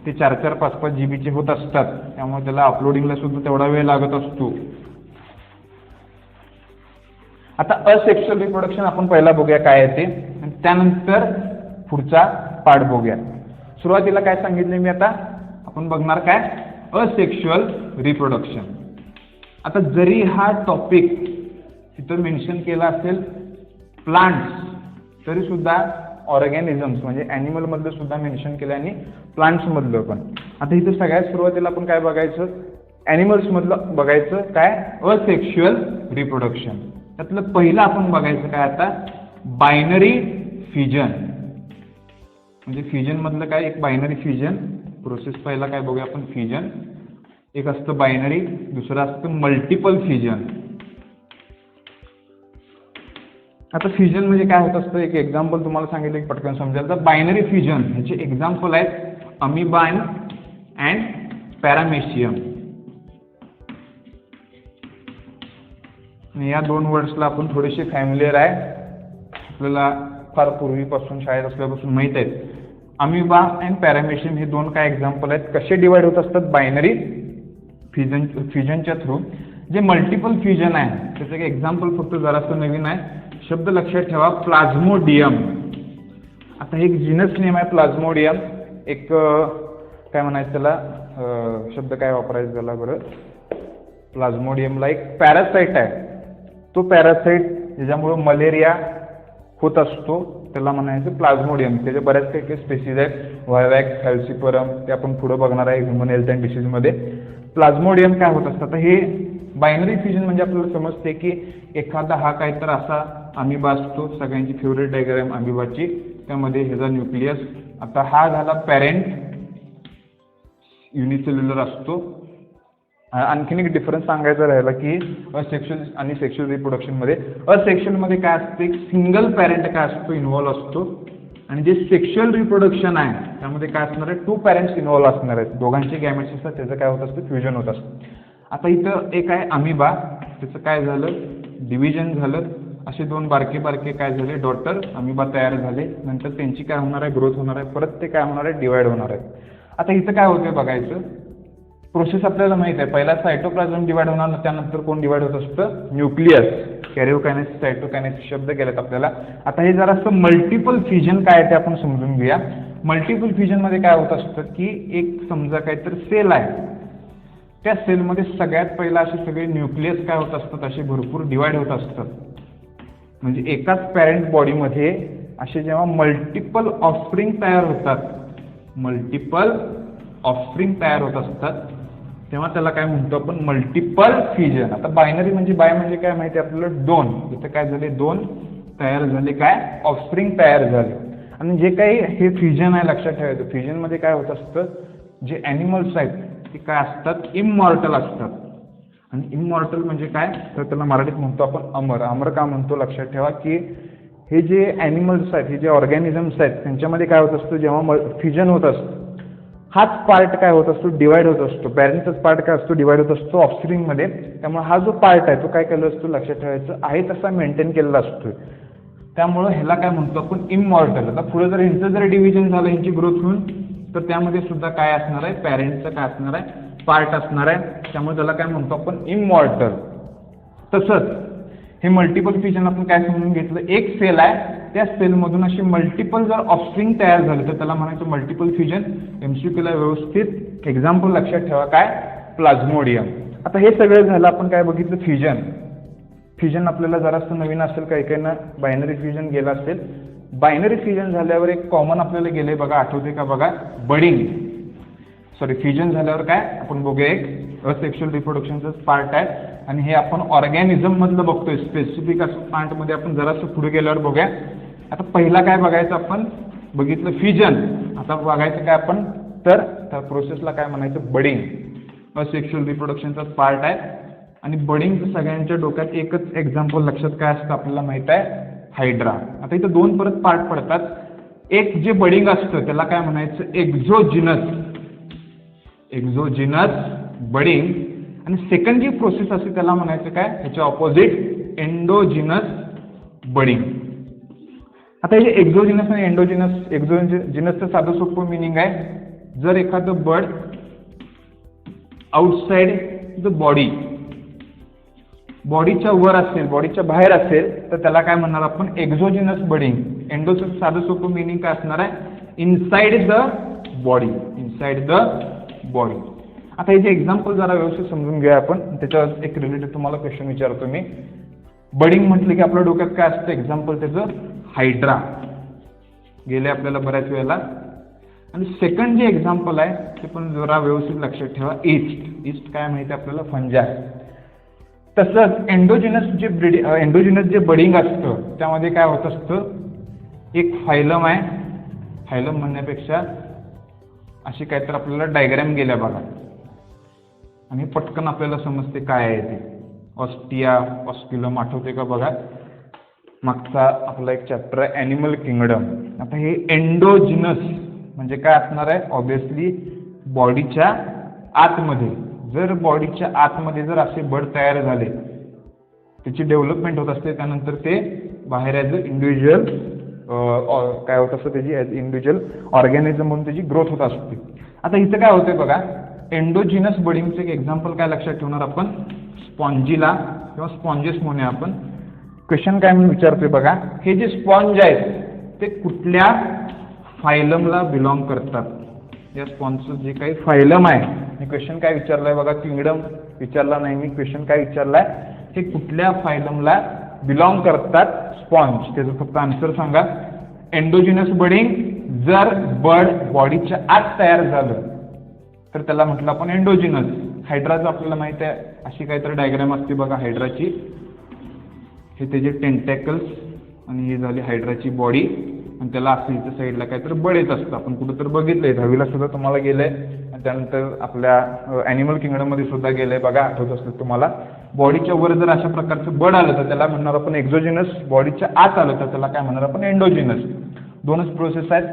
Speaker 1: ते 4-4, 5-5 GB होत असतात, त्यामुळे त्याला अपलोडिंगला सुद्धा तेवढा वेळ लागत असतो. आता असेक्शुअल रिप्रोडक्शन आपण पहिला बघूया काय आहे ते, आणि त्यानंतर पुढचा पार्ट बघूया. सुरुवातीला काय सांगितले मी आता आपण बघणार काय असेक्शुअल रिप्रोडक्शन. आता जरी हा टॉपिक तिथं मेन्शन केला असेल प्लांट्स तरी सुद्धा ऑर्गॅनिझम्स म्हणजे ॲनिमल मधलं सुद्धा मेन्शन केलं आणि प्लांट्स मधलं पण. आता इथं सगळ्यात सुरुवातीला आपण काय बघायचं ॲनिमल्स मधलं बघायचं काय असेक्शुअल रिप्रोडक्शन. त्यातलं पहिलं आपण बघायचं काय आता बायनरी फ्युजन. म्हणजे फ्युजन मधलं काय एक बायनरी फ्युजन प्रोसेस पहिला काय बघूया आपण फ्युजन. एक असतं बायनरी, दुसरं असतं मल्टिपल फ्युजन. आता फ्युजन म्हणजे काय होत असतं एक एक्झाम्पल तुम्हाला सांगितलं की पटकन समजेल. तर बायनरी फ्युजन ह्याचे एक्झाम्पल आहेत अमिबा अँड पॅरामेशियम. या दोन वर्ड्सला आपण थोडेसे फॅमिलियर आहे, आपल्याला फार पूर्वीपासून शाळेत असल्यापासून माहीत आहेत. अमिबा अँड पॅरामेशियम हे दोन काय एक्झाम्पल आहेत. कसे डिवाइड होत असतात बायनरी फ्युजनच्या थ्रू. जे मल्टिपल फ्युजन आहे त्याचं एक एक्झाम्पल फक्त जरासं नवीन आहे, शब्द लक्षात ठेवा प्लाझ्मोडियम. आता एक जीनस नेम आहे प्लाझ्मोडियम. एक काय म्हणायचं त्याला शब्द काय वापरायचं त्याला बरं. प्लाझ्मोडियमला एक पॅरासाइट आहे. तो पॅरासाइट ज्याच्यामुळं मलेरिया होत असतो त्याला म्हणायचं प्लाझ्मोडियम. त्याचे बऱ्याच काही स्पेसिस आहेत, व्हायवॅक्स, फॅल्सिफरम, ते आपण पुढे बघणार आहे ह्युमन हेल्थ अँड डिसीजमध्ये. प्लाझ्मोडियम काय होत असतं, तर हे बायनरी फ्युजन म्हणजे आपल्याला समजते की एखादा हा काहीतर असा अमिबा असतो, सगळ्यांची फेवरेट डायग्राम अमिबाची, त्यामध्ये ह्याचा न्यूक्लियस. आता हा झाला पॅरेंट, युनिसेल्युलर असतो. आणखीन एक डिफरन्स सांगायचा राहिला की असेक्शुअल आणि सेक्शुअल रिप्रोडक्शनमध्ये, असेक्शुअलमध्ये काय असते, सिंगल पॅरेंट काय असतो इन्व्हॉल्व असतो, आणि जे सेक्शुअल रिप्रोडक्शन आहे त्यामध्ये काय असणार आहे, 2 पॅरेंट्स इन्व्हॉल्व असणार आहेत, दोघांचे गॅमेट्स असतात, त्याचं काय होत असतं, फ्युजन होत असतं. आता इथं एक आहे अमिबा, त्याचं काय झालं, डिव्हिजन झालं, असे 2 बारके बारके काय झाले, डॉटर अमिबा तयार झाले, नंतर त्यांची काय होणार आहे, ग्रोथ होणार आहे, परत ते काय होणार आहे, डिवाइड होणार आहे. आता इथं काय होतं बघायचं, प्रोसेस आपल्याला माहित आहे, पहिला सायटोप्लाझम डिवाइड होणार, त्यानंतर कोण डिवाइड होत असतं, न्यूक्लियस. कॅरिओकायनेसिस, सायटोकायनेसिस शब्द केलेत आपल्याला. आता हे जरासं मल्टिपल फ्युजन काय ते आपण समजून घेऊया. मल्टिपल फ्युजनमध्ये काय होत असतं की एक समजा काहीतरी सेल आहे, त्या सेलमध्ये सगळ्यात पहिला असे सगळे न्यूक्लियस काय होत असतात, असे भरपूर डिवाइड होत असतात. म्हणजे एकाच पॅरेंट बॉडीमध्ये असे जेव्हा मल्टिपल ऑफस्प्रिंग तयार होतात, मल्टिपल ऑफस्प्रिंग तयार होत असतात, तेव्हा त्याला काय म्हणतो आपण, मल्टिपल फ्युजन. आता बायनरी म्हणजे बाय म्हणजे काय माहिती आपल्याला, 2. इथं काय झाले, 2 तयार झाले, काय ऑफस्प्रिंग तयार झाले. आणि जे काही हे फ्युजन आहे लक्षात ठेवायचं, फ्युजनमध्ये काय होत असतं, जे ॲनिमल्स आहेत ते काय असतात, इममॉर्टल असतात. आणि इममॉर्टल म्हणजे काय, तर त्याला मराठीत म्हणतो आपण अमर. अमर का म्हणतो, लक्षात ठेवा की हे जे ॲनिमल्स आहेत, हे जे ऑर्गॅनिझम्स आहेत, त्यांच्यामध्ये काय होत असतं, जेव्हा फ्युजन होत असतं, हाच पार्ट काय होत असतो, डिवाइड होत असतो. पॅरेंटचाच पार्ट काय असतो, डिवाइड होत असतो ऑफस्प्रिंगमध्ये. त्यामुळे हा जो पार्ट आहे तो काय केला असतो, लक्षात ठेवायचं, आहे तसा मेंटेन केलेला असतो. त्यामुळे ह्याला काय म्हणतो आपण, इममॉर्टल. आता पुढे जर ह्यांचं जर डिव्हिजन झालं, ह्यांची ग्रोथ होऊन, तर त्यामध्ये सुद्धा काय असणार आहे, पॅरेंटचं काय असणार आहे, पार्ट असणार आहे. त्यामुळे त्याला काय म्हणतो आपण, इममॉर्टल. तसंच हे मल्टिपल फ्युजन आपण काय समजून घेतलं, एक सेल आहे, त्या सेलमधून अशी मल्टिपल जर ऑफस्प्रिंग तयार झाले तर त्याला म्हणायचं मल्टिपल फ्युजन. एमसीक्यूला व्यवस्थित एक्झाम्पल लक्षात ठेवा, काय, प्लाझ्मोडियम. आता हे सगळं झालं, आपण काय बघितलं, फ्युजन. फ्युजन आपल्याला जरासं नवीन असेल, काही काहींना बायनरी फ्युजन गेलं असेल. बायनरी फ्युजन झाल्यावर एक कॉमन आपल्याला गेले बघा, आठवते का बघा, बडिंग. सॉरी, फ्युजन झाल्यावर काय आपण बघूया, एक असेक्शुअल रिप्रोडक्शनचं पार्ट आहे, आणि हे आपण ऑर्गॅनिझम मधलं बघतोय, स्पेसिफिक असं पार्टमध्ये आपण जरासं पुढे गेल्यावर बघूया. आता पहिला काय बघायचं आपण, बघितलं फ्युजन. आता बघायचं काय आपण, तर प्रोसेसला काय म्हणायचं, बडिंग. असेक्शुअल रिप्रोडक्शनचा पार्ट आहे, आणि बडिंगचं सगळ्यांच्या डोक्यात एकच एक्झाम्पल लक्षात काय असतं आपल्याला माहित आहे, हायड्रा. आता इथं 2 परत पार्ट पडतात. एक जे बडिंग असतं त्याला काय म्हणायचं, एक्झोजिनस, एक्झोजिनस बडिंग. आणि सेकंड जी प्रोसेस असते त्याला म्हणायचं काय, त्याच्या ऑपोजिट, एंडोजिनस बडिंग. आता हे एक्झोजिनस आणि एंडोजिनस, एक्झोजिनसचं साधं सोपं मिनिंग आहे, जर एखादं बर्ड आउटसाइड द बॉडी, बॉडीच्या वर असेल, बॉडीच्या बाहेर असेल, तर त्याला काय म्हणणार आपण, एक्झोजिनस बडिंग. एंडोचं साधं सोपं मिनिंग काय असणार आहे, inside the body, inside the body. आता हे जे एक्झाम्पल जरा व्यवस्थित समजून घ्या आपण, त्याच्यावर एक रिलेटेड तुम्हाला क्वेश्चन विचारतो मी. बडिंग म्हटलं की आपल्या डोक्यात काय असतं, एक्झाम्पल त्याचं हायड्रा गेले आपल्याला बऱ्याच वेळेला. आणि सेकंड जे एक्झाम्पल आहे ते पण जरा व्यवस्थित लक्षात ठेवा, ईस्ट. ईस्ट काय माहिती आपल्याला, फंजाय. तसंच एंडोजिनस जे बडिंग असतं त्यामध्ये काय होत असतं, एक फायलम आहे, फायलम म्हणण्यापेक्षा अशी काहीतरी आपल्याला डायग्राम गेल्या बघा, आणि पटकन आपल्याला समजते काय आहे ते. ऑस्टिया, ऑस्क्युलम, आठवते का बघा, मागचा आपला एक चॅप्टर आहे ॲनिमल किंगडम. आता हे एंडोजिनस म्हणजे काय असणार आहे, ऑब्विसली बॉडीच्या आतमध्ये. जर बॉडीच्या आतमध्ये जर असे बर्ड तयार झाले, त्याची डेव्हलपमेंट होत असते, त्यानंतर ते बाहेर ॲज अ इंडिव्हिज्युअल काय होत असतं, त्याची ॲज इंडिव्हिज्युअल ऑर्गॅनिझम म्हणून त्याची ग्रोथ होत असते. आता इथं काय होतंय बघा, एंडोजिनस बडिंगचं एक एक्झाम्पल काय लक्षात ठेवणार आपण, स्पॉन्जिला किंवा स्पॉन्जेस म्हणूया आपण. क्वेश्चन काय म्हणून विचारतोय बघा, हे जे स्पॉन्ज आहेत ते कुठल्या फायलमला बिलॉंग करतात. या स्पॉन्जचं जे काही फायलम आहे, मी क्वेश्चन काय विचारलाय बघा, किंगडम विचारला नाही मी, क्वेश्चन काय विचारलाय, हे कुठल्या फायलमला बिलॉंग करतात स्पॉन्ज. त्याचं फक्त आन्सर सांगा. एंडोजिनस बडिंग जर बड बॉडीच्या आत तयार झालं तर त्याला म्हटलं आपण एंडोजिनस. हायड्राचं आपल्याला माहिती आहे, अशी काहीतरी डायग्राम असते बघा हायड्राची. हे त्याचे टेंटॅकल्स आणि ही झाली हायड्राची बॉडी आणि त्याला असं इथं साईडला काहीतरी बड येत असतं. आपण कुठंतरी बघितलंय, दहावीला सुद्धा तुम्हाला गेलंय आणि त्यानंतर आपल्या ॲनिमल किंगडममध्ये सुद्धा गेलंय बघा, आठवत असतं तुम्हाला. बॉडीच्या वर जर अशा प्रकारचं बड आलं तर त्याला म्हणणार आपण एक्झोजिनस. बॉडीच्या आत आलं तर त्याला काय म्हणणार आपण एंडोजिनस. दोनच प्रोसेस आहेत.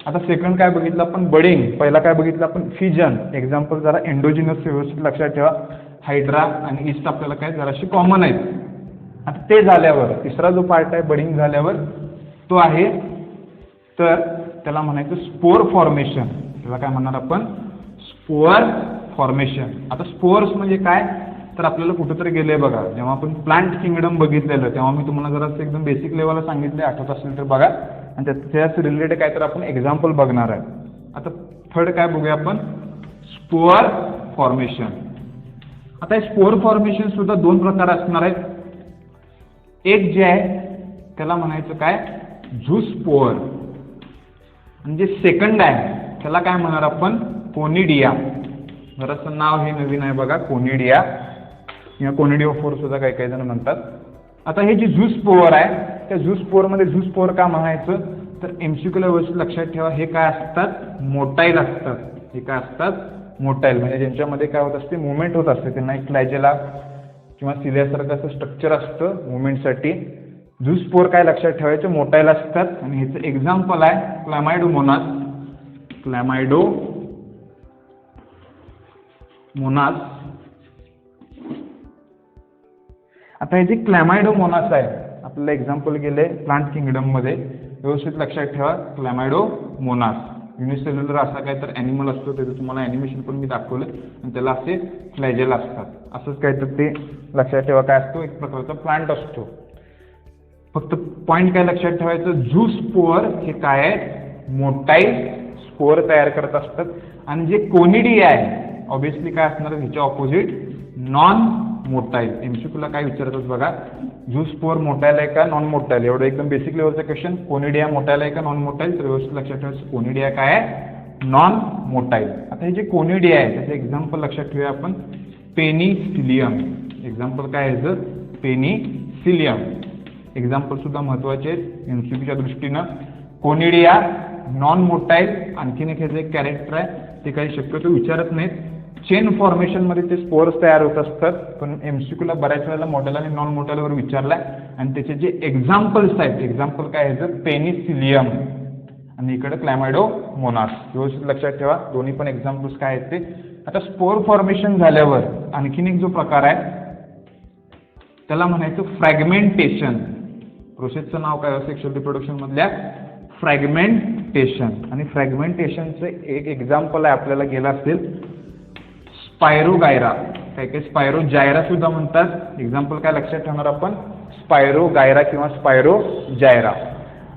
Speaker 1: आता सेकंड काय बघितलं आपण बडिंग. पहिला काय बघितलं आपण फिजन. एक्झाम्पल जरा एंडोजिनस व्यवस्थित लक्षात ठेवा. हायड्रा आणि ईस्ट आपल्याला काय जराशी कॉमन आहेत. आता ते झाल्यावर तिसरा जो पार्ट आहे बडिंग झाल्यावर तो आहे तर त्याला म्हणायचं स्पोर फॉर्मेशन. त्याला काय म्हणणार आपण स्पोअर फॉर्मेशन. आता स्पोअर्स म्हणजे काय तर आपल्याला कुठंतरी गेले बघा, जेव्हा आपण प्लांट किंगडम बघितलेलं तेव्हा मी तुम्हाला जरा एकदम बेसिक लेवलला सांगितले, आठवत असेल तर बघा. आणि त्याच रिलेटेड काय तर आपण एक्झाम्पल बघणार आहे. आता थर्ड काय बघूया आपण स्पोअर फॉर्मेशन. आता हे स्पोअर फॉर्मेशन सुद्धा दोन प्रकार असणार आहेत. एक जे आहे त्याला म्हणायचं काय झूस्पोअर. म्हणजे सेकंड आहे त्याला काय म्हणणार आपण कोनिडिया. जरासं नाव हे नवीन आहे बघा, कोनिडिया किंवा कोनिडिओफोर सुद्धा काही काही जण म्हणतात. आता हे जे झूस्पोअर आहे त्या झूस्पोअरमध्ये झूस्पोअर का म्हणायचं तर एमसीक्यूला व्यवस्थित लक्षात ठेवा. हे काय असतात मोटाईल असतात. हे काय असतात मोटाईल म्हणजे ज्यांच्यामध्ये काय होत असते मुवमेंट होत असते. त्यांना एक फ्लॅजेला किंवा सिलियासारखं असं स्ट्रक्चर असतं मुवमेंटसाठी. झूस्पोअर काय लक्षात ठेवायचं मोटाईल असतात. आणि ह्याचं एक्झाम्पल आहे क्लॅमायडोमोनास. क्लॅमायडोमोनास. आता हे जे क्लॅमायडोमोनास आहे आपल्याला एक्झाम्पल गेले प्लांट किंगडममध्ये, व्यवस्थित लक्षात ठेवा क्लॅमायडोमोनास. युनिसेल्युलर असा काय तर ॲनिमल असतो, त्याचं तुम्हाला ॲनिमेशन पण मी दाखवलं आणि त्याला असे फ्लॅजेल असतात. असंच काय तर ते लक्षात ठेवा काय असतो एक प्रकारचा प्लांट असतो. फक्त पॉईंट काय लक्षात ठेवायचं झूस्पोअर हे काय आहे मोटाईल स्पोअर तयार करत असतात. आणि जे कोनिडिया आहे ऑब्विसली काय असणार ह्याच्या ऑपोजिट नॉन मोटाईल. एमसीक्यूला काय विचारतात बघा झूस्पोअर मोटाईल आहे का नॉन मोटाईल. एवढं एकदम बेसिक लेवलचा क्वेश्चन. कोनिडिया मोटाईल आहे का नॉन मोटाईल तर व्यवस्थित लक्षात ठेवायचं कोनिडिया काय आहे नॉन मोटाईल. आता हे जे कोनिडिया आहे त्याचं एक्झाम्पल लक्षात ठेवूया आपण पेनिसिलियम. एक्झाम्पल काय आहे जर पेनिसिलियम. एक्झाम्पल सुद्धा महत्वाचे आहेत एमसीक्यूच्या दृष्टीनं. Conidia non motile. आणखीन एक ह्याचं एक कॅरेक्टर आहे ते काही शक्यतो विचारत नाहीत. चेन फॉर्मेशनमध्ये ते स्पोअर्स तयार होत असतात पण एमसीक्यूला बऱ्याच वेळेला मोटाईल आणि नॉन मोटाईलवर विचारलाय. आणि त्याचे जे एक्झाम्पल्स आहेत एक्झाम्पल काय आहे जर पेनिसिलियम आणि इकडे क्लॅमायडोमोनास. व्यवस्थित लक्षात ठेवा दोन्ही पण एक्झाम्पल्स काय आहेत ते. आता स्पोअर फॉर्मेशन झाल्यावर आणखीन एक जो प्रकार आहे त्याला म्हणायचं फ्रॅगमेंटेशन. प्रोसेसचं नाव काय सेक्शुअल रिप्रोडक्शन मधल्या फ्रॅगमेंटेशन. आणि फ्रॅगमेंटेशनचं एक एक्झाम्पल आहे आपल्याला गेला असेल स्पायरोगायरा. काही काही स्पायरोजायरा सुद्धा म्हणतात. एक्झाम्पल काय लक्षात ठेवणार आपण स्पायरोगायरा किंवा स्पायरोजायरा.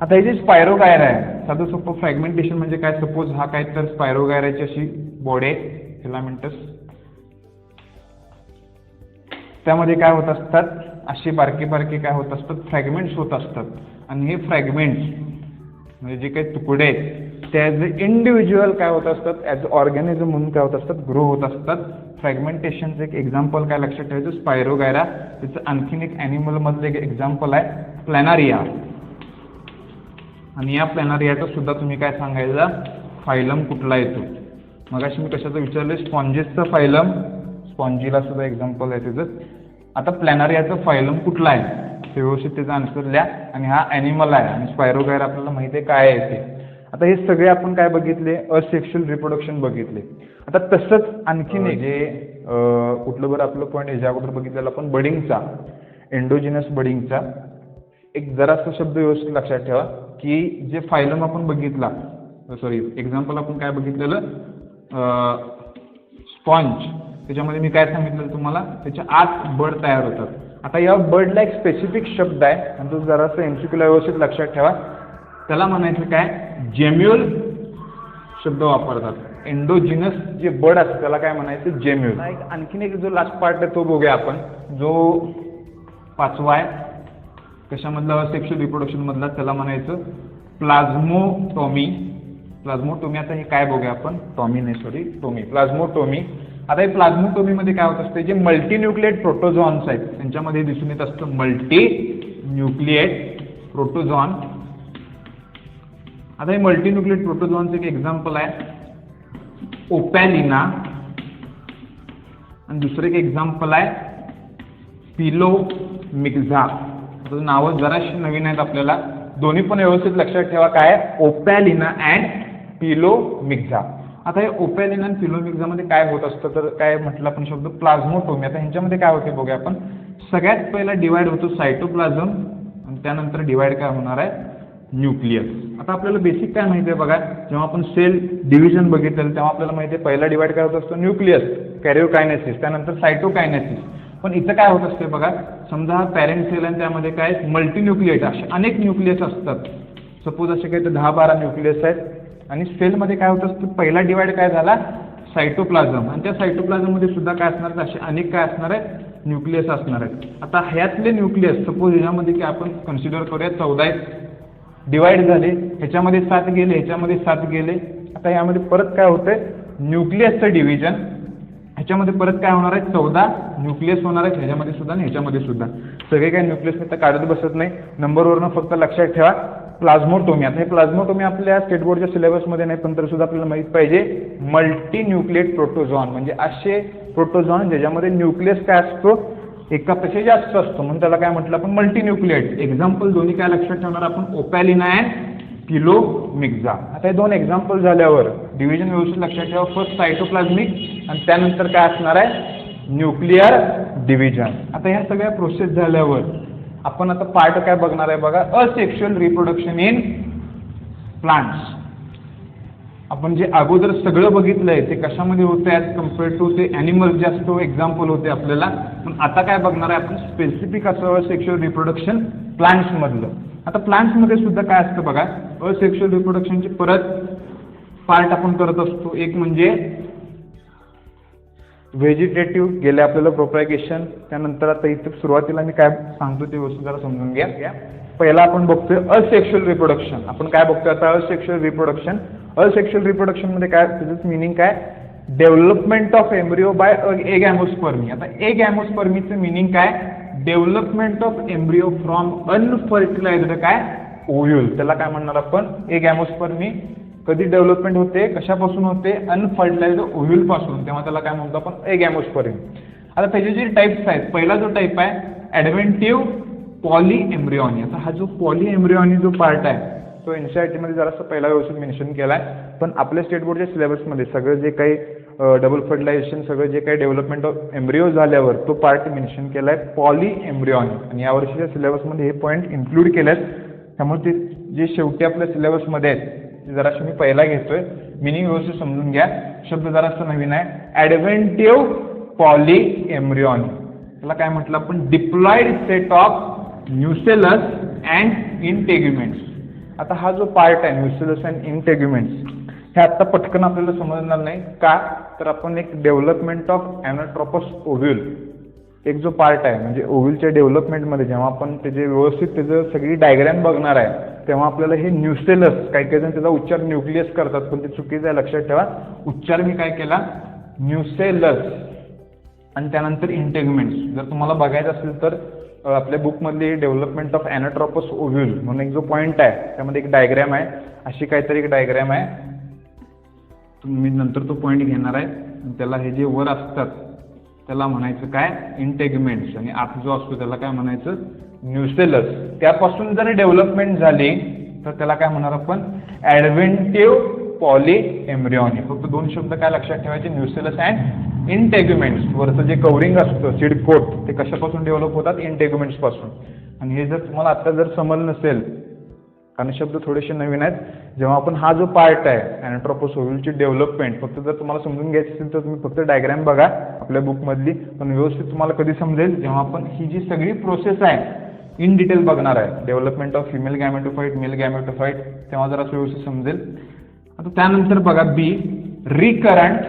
Speaker 1: आता हे जे स्पायरोगायरा आहे साधं सोपं फ्रॅगमेंटेशन म्हणजे काय. सपोज हा काय तर स्पायरोगायराची अशी बॉडी आहे फिलामेंटस. त्यामध्ये काय होत असतात असे बारके बारके काय होत असतात फ्रॅगमेंट्स होत असतात. आणि हे फ्रॅगमेंट्स म्हणजे जे काही तुकडे आहेत ते ॲज अ इंडिव्हिज्युअल काय होत असतात ॲज अ ऑर्गॅनिझम म्हणून काय होत असतात ग्रो होत असतात. फ्रॅगमेंटेशनचं एक एक्झाम्पल काय लक्षात ठेवायचं स्पायरोगायरा. त्याचं आणखीन एक ॲनिमलमधलं एक एक्झाम्पल आहे प्लॅनारिया. आणि या प्लॅनारियाचा सुद्धा तुम्ही काय सांगायचा फायलम कुठला येतो. मगाशी मी कशाचं विचारलं स्पॉन्जेसचं फायलम. स्पॉन्जीला सुद्धा एक्झाम्पल आहे त्याचं. आता प्लॅनारियाचं फायलम कुठला आहे ते व्यवस्थित त्याचा आन्सर लिहा. आणि हा ॲनिमल आहे आणि स्पायरोगायरा आपल्याला माहिती आहे काय आहे ते. आता हे सगळे आपण काय बघितले असेक्शुअल रिप्रोडक्शन बघितले. आता तसंच आणखीन एक जे कुठलं बरं आपलं पॉईंट ह्याच्या अगोदर बघितलेलं आपण बडिंगचा एंडोजिनस बडिंगचा. एक जरासा शब्द व्यवस्थित लक्षात ठेवा की जे फायलम आपण बघितला सॉरी एक्झाम्पल आपण काय बघितलेलं स्पॉन्ज. त्याच्यामध्ये मी काय सांगितलं तुम्हाला त्याच्या आत बड तयार होतात. आता या बर्डला एक स्पेसिफिक शब्द आहे आणि तो जरासा एमसीक्यूला व्यवस्थित लक्षात ठेवा. त्याला म्हणायचं काय जेम्युल शब्द वापरतात. एंडोजिनस जे बर्ड असतं त्याला काय म्हणायचं जेम्युल. आणखीन एक जो लास्ट पार्ट आहे तो बघूया आपण जो 5वा आहे कशामधला सेक्शुअल रिप्रोडक्शन मधला, त्याला म्हणायचं प्लाझ्मोटोमी. प्लाझ्मोटोमी, आता हे काय बघूया आपण, टॉमी नाही सॉरी टोमी, प्लाझ्मोटोमी. आता हे प्लाझ्मोटोमी मध्ये काय होत असते, जे मल्टीन्यूक्लिएट प्रोटोझॉन्स आहेत त्यांच्यामध्ये दिसून येत असतं मल्टीन्यूक्लिएट प्रोटोझॉन. आता हे मल्टीन्यूक्लिएट प्रोटोझॉनचं एक एक्झाम्पल आहे ओपॅलिना, आणि दुसरं एक एक्झाम्पल आहे पिलोमिक्झा. आता नावं जराशी नवीन आहेत आपल्याला, दोन्ही पण व्यवस्थित लक्षात ठेवा. काय, ओपॅलिना अँड पिलोमिक्झा. आता हे ओपॅलिना आणि पिलोमिक्झामध्ये काय होत असतं, तर काय म्हटलं आपण शब्द प्लाझ्मोटोमी. आता ह्यांच्यामध्ये काय होते बघूया आपण. सगळ्यात पहिला डिवाइड होतो सायटोप्लाझम, आणि त्यानंतर डिवाइड काय होणार आहे, न्यूक्लियस. आता आपल्याला बेसिक काय माहिती आहे बघा, जेव्हा आपण सेल डिव्हिजन बघितलं तेव्हा आपल्याला माहिती आहे पहिला डिवाइड काय होत असतो, न्यूक्लियस, कॅरिओकायनेसिस, त्यानंतर सायटोकायनेसिस. पण इथं काय होत असते बघा, समजा हा पॅरेंट सेल आणि त्यामध्ये काय मल्टीन्यूक्लिएट असे अनेक न्यूक्लियस असतात. सपोज असे काही 10-12 न्यूक्लियस आहेत, आणि सेलमध्ये काय होत असतं, पहिला डिवाइड काय झाला सायटोप्लाझम, आणि त्या सायटोप्लाझममध्ये सुद्धा काय असणार आहे, असे अनेक काय असणार आहेत, न्यूक्लियस असणार आहेत. आता ह्यातले न्यूक्लियस सपोज ह्याच्यामध्ये काय आपण कन्सिडर करूया 14 आहेत, डिवाइड झाले, ह्याच्यामध्ये 7 गेले, ह्याच्यामध्ये 7 गेले. आता यामध्ये परत काय होतंय, न्यूक्लियसचं डिव्हिजन, ह्याच्यामध्ये परत काय होणार आहे, 14 न्यूक्लियस होणार आहेत, ह्याच्यामध्ये सुद्धा आणि ह्याच्यामध्ये सुद्धा. सगळे काय न्यूक्लियस मी तर काढत बसत नाही, नंबरवरनं फक्त लक्षात ठेवा. प्लाझ्मोटोमी, आता हे प्लाझ्मोटोमी आपल्या स्टेट बोर्डच्या सिलेबसमध्ये नाही, पण तरी सुद्धा आपल्याला माहित पाहिजे मल्टी न्यूक्लिएट प्रोटोझॉन, म्हणजे असे प्रोटोझॉन ज्याच्यामध्ये न्यूक्लियस काय असतो, एकापेक्षा जास्त असतो, म्हणून त्याला काय म्हटलं आपण मल्टी न्यूक्लिएट. एक्झाम्पल दोन्ही काय लक्षात ठेवणार आपण, ओपॅलिना अँड पिलोमिक्झा. आता हे दोन एक्झाम्पल झाल्यावर डिव्हिजन व्यवस्थित लक्षात ठेवा, फर्स्ट सायटोप्लाझमिक आणि त्यानंतर काय असणार आहे, न्यूक्लिअर डिव्हिजन. आता ह्या सगळ्या प्रोसेस झाल्यावर आपण आता पार्ट काय बघणार आहे बघा, असेक्शुअल रिप्रोडक्शन इन प्लांट्स. आपण जे अगोदर सगळं बघितलंय ते कशामध्ये होते ॲज कम्पेअर टू ते ॲनिमल्स जास्त एक्झाम्पल होते आपल्याला, पण आता काय बघणार आहे आपण स्पेसिफिक असं असेक्शुअल रिप्रोडक्शन प्लांट्समधलं. आता प्लांट्समध्ये सुद्धा काय असतं बघा, असेक्शुअल रिप्रोडक्शनचे परत पार्ट आपण करत असतो. एक म्हणजे व्हेजिटेटिव्ह, गेले आपल्याला प्रोपॅगेशन, त्यानंतर आता इथे सुरुवातीला मी काय सांगतो ते वस्तू जरा समजून घ्या. पहिला आपण बघतोय असेक्शुअल रिप्रोडक्शन. आपण काय बघतोय आता, असेक्शुअल रिप्रोडक्शन. असेक्शुअल रिप्रोडक्शन मध्ये काय, त्याचं मिनिंग काय, development of embryo by agamospermy. आता एग अॅमोस्पर्मीचं मिनिंग काय, development of embryo from unfertilized काय ओव्ह्यूल. त्याला काय म्हणणार आपण, एग अॅमोस्पर्मी. कधी डेव्हलपमेंट होते, कशापासून होते, अनफर्टिलाइज्ड ओव्ह्यूल पासून, तेव्हा त्याला काय म्हणतो आपण एग अॅमोस्पर्मी. आता त्याचे जे टाइप्स आहेत, पहिला जो टाइप आहे ॲडव्हेंटिव्ह पॉली एम्ब्रिओनी. आता हा जो पॉली एम्ब्रिओनी जो पार्ट आहे तो NCERT मध्ये जरासं पहिला व्यवस्थित मेन्शन केला आहे, पण आपल्या स्टेट बोर्डच्या सिलेबसमध्ये सगळं जे काही डबल फर्टिलायझेशन, सगळं जे काही डेव्हलपमेंट ऑफ एम्ब्रिओ झाल्यावर तो पार्ट मेन्शन केला आहे पॉली एम्ब्रिओनी, आणि यावर्षीच्या सिलेबसमध्ये हे पॉईंट इन्क्लूड केले आहेत. त्यामुळे ते जे शेवटी आपल्या सिलेबसमध्ये आहेत ते जरासं मी पहिला घेतोय, मिनिंग व्यवस्थित समजून घ्या. शब्द जरासं नवीन आहे, ॲडव्हेंटिव्ह पॉली एम्ब्रिओनी. त्याला काय म्हटलं आपण, diploid set of nucellus and integuments. आता हा जो पार्ट आहे न्यूसेलस अँड इंटेग्युमेंट्स, हे आता पटकन आपल्याला समजणार नाही का, तर आपण एक डेव्हलपमेंट ऑफ ॲनाट्रोपस ओव्ह्यूल एक जो पार्ट आहे, म्हणजे ओव्ह्यूलच्या डेव्हलपमेंटमध्ये जेव्हा आपण त्याचे व्यवस्थित त्याचं सगळी डायग्रॅम बघणार आहे, तेव्हा आपल्याला हे न्यूसेलस, काही जण त्याचा उच्चार न्यूक्लियस करतात, पण ते चुकीचं आहे, लक्षात ठेवा. उच्चार मी काय केला, न्यूसेलस, आणि त्यानंतर इंटेग्युमेंट्स. जर तुम्हाला बघायचं असेल तर आपल्या बुकमधली डेव्हलपमेंट ऑफ ॲनाट्रोपस ओव्ह्यूल म्हणून एक जो पॉईंट आहे त्यामध्ये एक डायग्रॅम आहे, अशी काहीतरी एक डायग्रॅम आहे. मी नंतर तो पॉईंट घेणार आहे. त्याला हे जे वर असतात त्याला म्हणायचं काय, इंटेग्युमेंट्स, आणि आत जो असतो त्याला काय म्हणायचं, न्यूसेलस. त्यापासून जर डेव्हलपमेंट झाली तर त्याला काय म्हणणार आपण, ॲडव्हेंटिव्ह पॉली एम्ब्रिओनी. फक्त दोन शब्द काय लक्षात ठेवायचे, न्यूसेलस अँड इंटेग्युमेंट्स. वरचं जे कवरिंग असतं सीड कोट, ते कशापासून डेव्हलप होतात, इंटेग्युमेंट्स पासून. आणि हे जर तुम्हाला आता जर समजलं नसेल, कारण शब्द थोडेसे नवीन आहेत, जेव्हा आपण हा जो पार्ट आहे ॲनाट्रोपस ओव्ह्यूलची डेव्हलपमेंट, फक्त जर तुम्हाला समजून घ्यायची असेल तर तुम्ही फक्त डायग्रॅम बघा आपल्या बुकमधली, पण व्यवस्थित तुम्हाला कधी समजेल जेव्हा आपण ही जी सगळी प्रोसेस आहे इन डिटेल बघणार आहे, डेव्हलपमेंट ऑफ फिमेल गॅमेटोफाइट, मेल गॅमेटोफाइट, तेव्हा जरा व्यवस्थित समजेल. आता त्यानंतर बघा बी, रिकरंट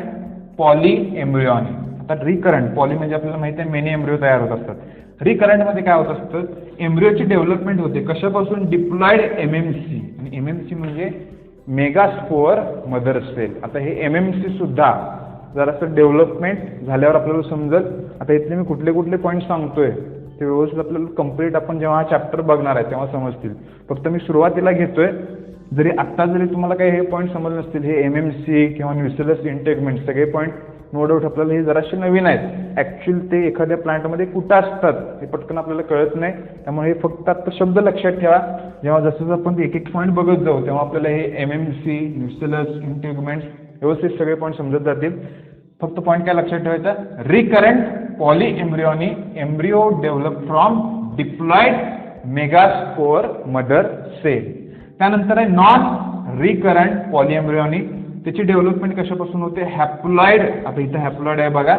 Speaker 1: पॉली एम्ब्रिओनी. आता रिकरंट पॉली म्हणजे आपल्याला माहिती आहे मेनी एम्ब्रिओ तयार होत असतात. रिकरंटमध्ये काय होत असतं, एम्ब्रिओची डेव्हलपमेंट होते कशापासून, डिप्लॉइड एमएमसी, आणि एमएमसी म्हणजे मेगास्पोअर मदर सेल. आता हे एमएमसी सुद्धा जरासं डेव्हलपमेंट झाल्यावर आपल्याला समजेल. आता इथले मी कुठले कुठले पॉईंट सांगतोय ते व्यवस्थित आपल्याला कंप्लीट आपण जेव्हा हा चॅप्टर बघणार आहे तेव्हा समजतील. फक्त मी सुरुवातीला घेतोय, जरी आत्ता जरी तुम्हाला काही हे पॉईंट समजले नसतील, हे एमएमसी किंवा न्यूसेलस इंटेगमेंट सगळे पॉईंट नो डाऊट आपल्याला हे जराशे नवीन आहेत. ॲक्च्युअली ते एखाद्या प्लांटमध्ये कुठं असतात हे पटकन आपल्याला कळत नाही. त्यामुळे हे फक्त आता शब्द लक्षात ठेवा. जेव्हा जसं आपण एक एक पॉईंट बघत जाऊ तेव्हा आपल्याला हे एमएमसी, न्यूसेलस इंटेगमेंट्स व्यवस्थित सगळे पॉईंट समजत जातील. फक्त पॉईंट काय लक्षात ठेवायचा, recurrent polyembryony embryo develop from diploid megaspore mother cell. त्यानंतर आहे नॉन रिकरंट पॉली एम्ब्रिओनी, त्याची डेव्हलपमेंट कशापासून होते, हॅप्लॉइड. आता इथं हॅप्लॉइड आहे बघा,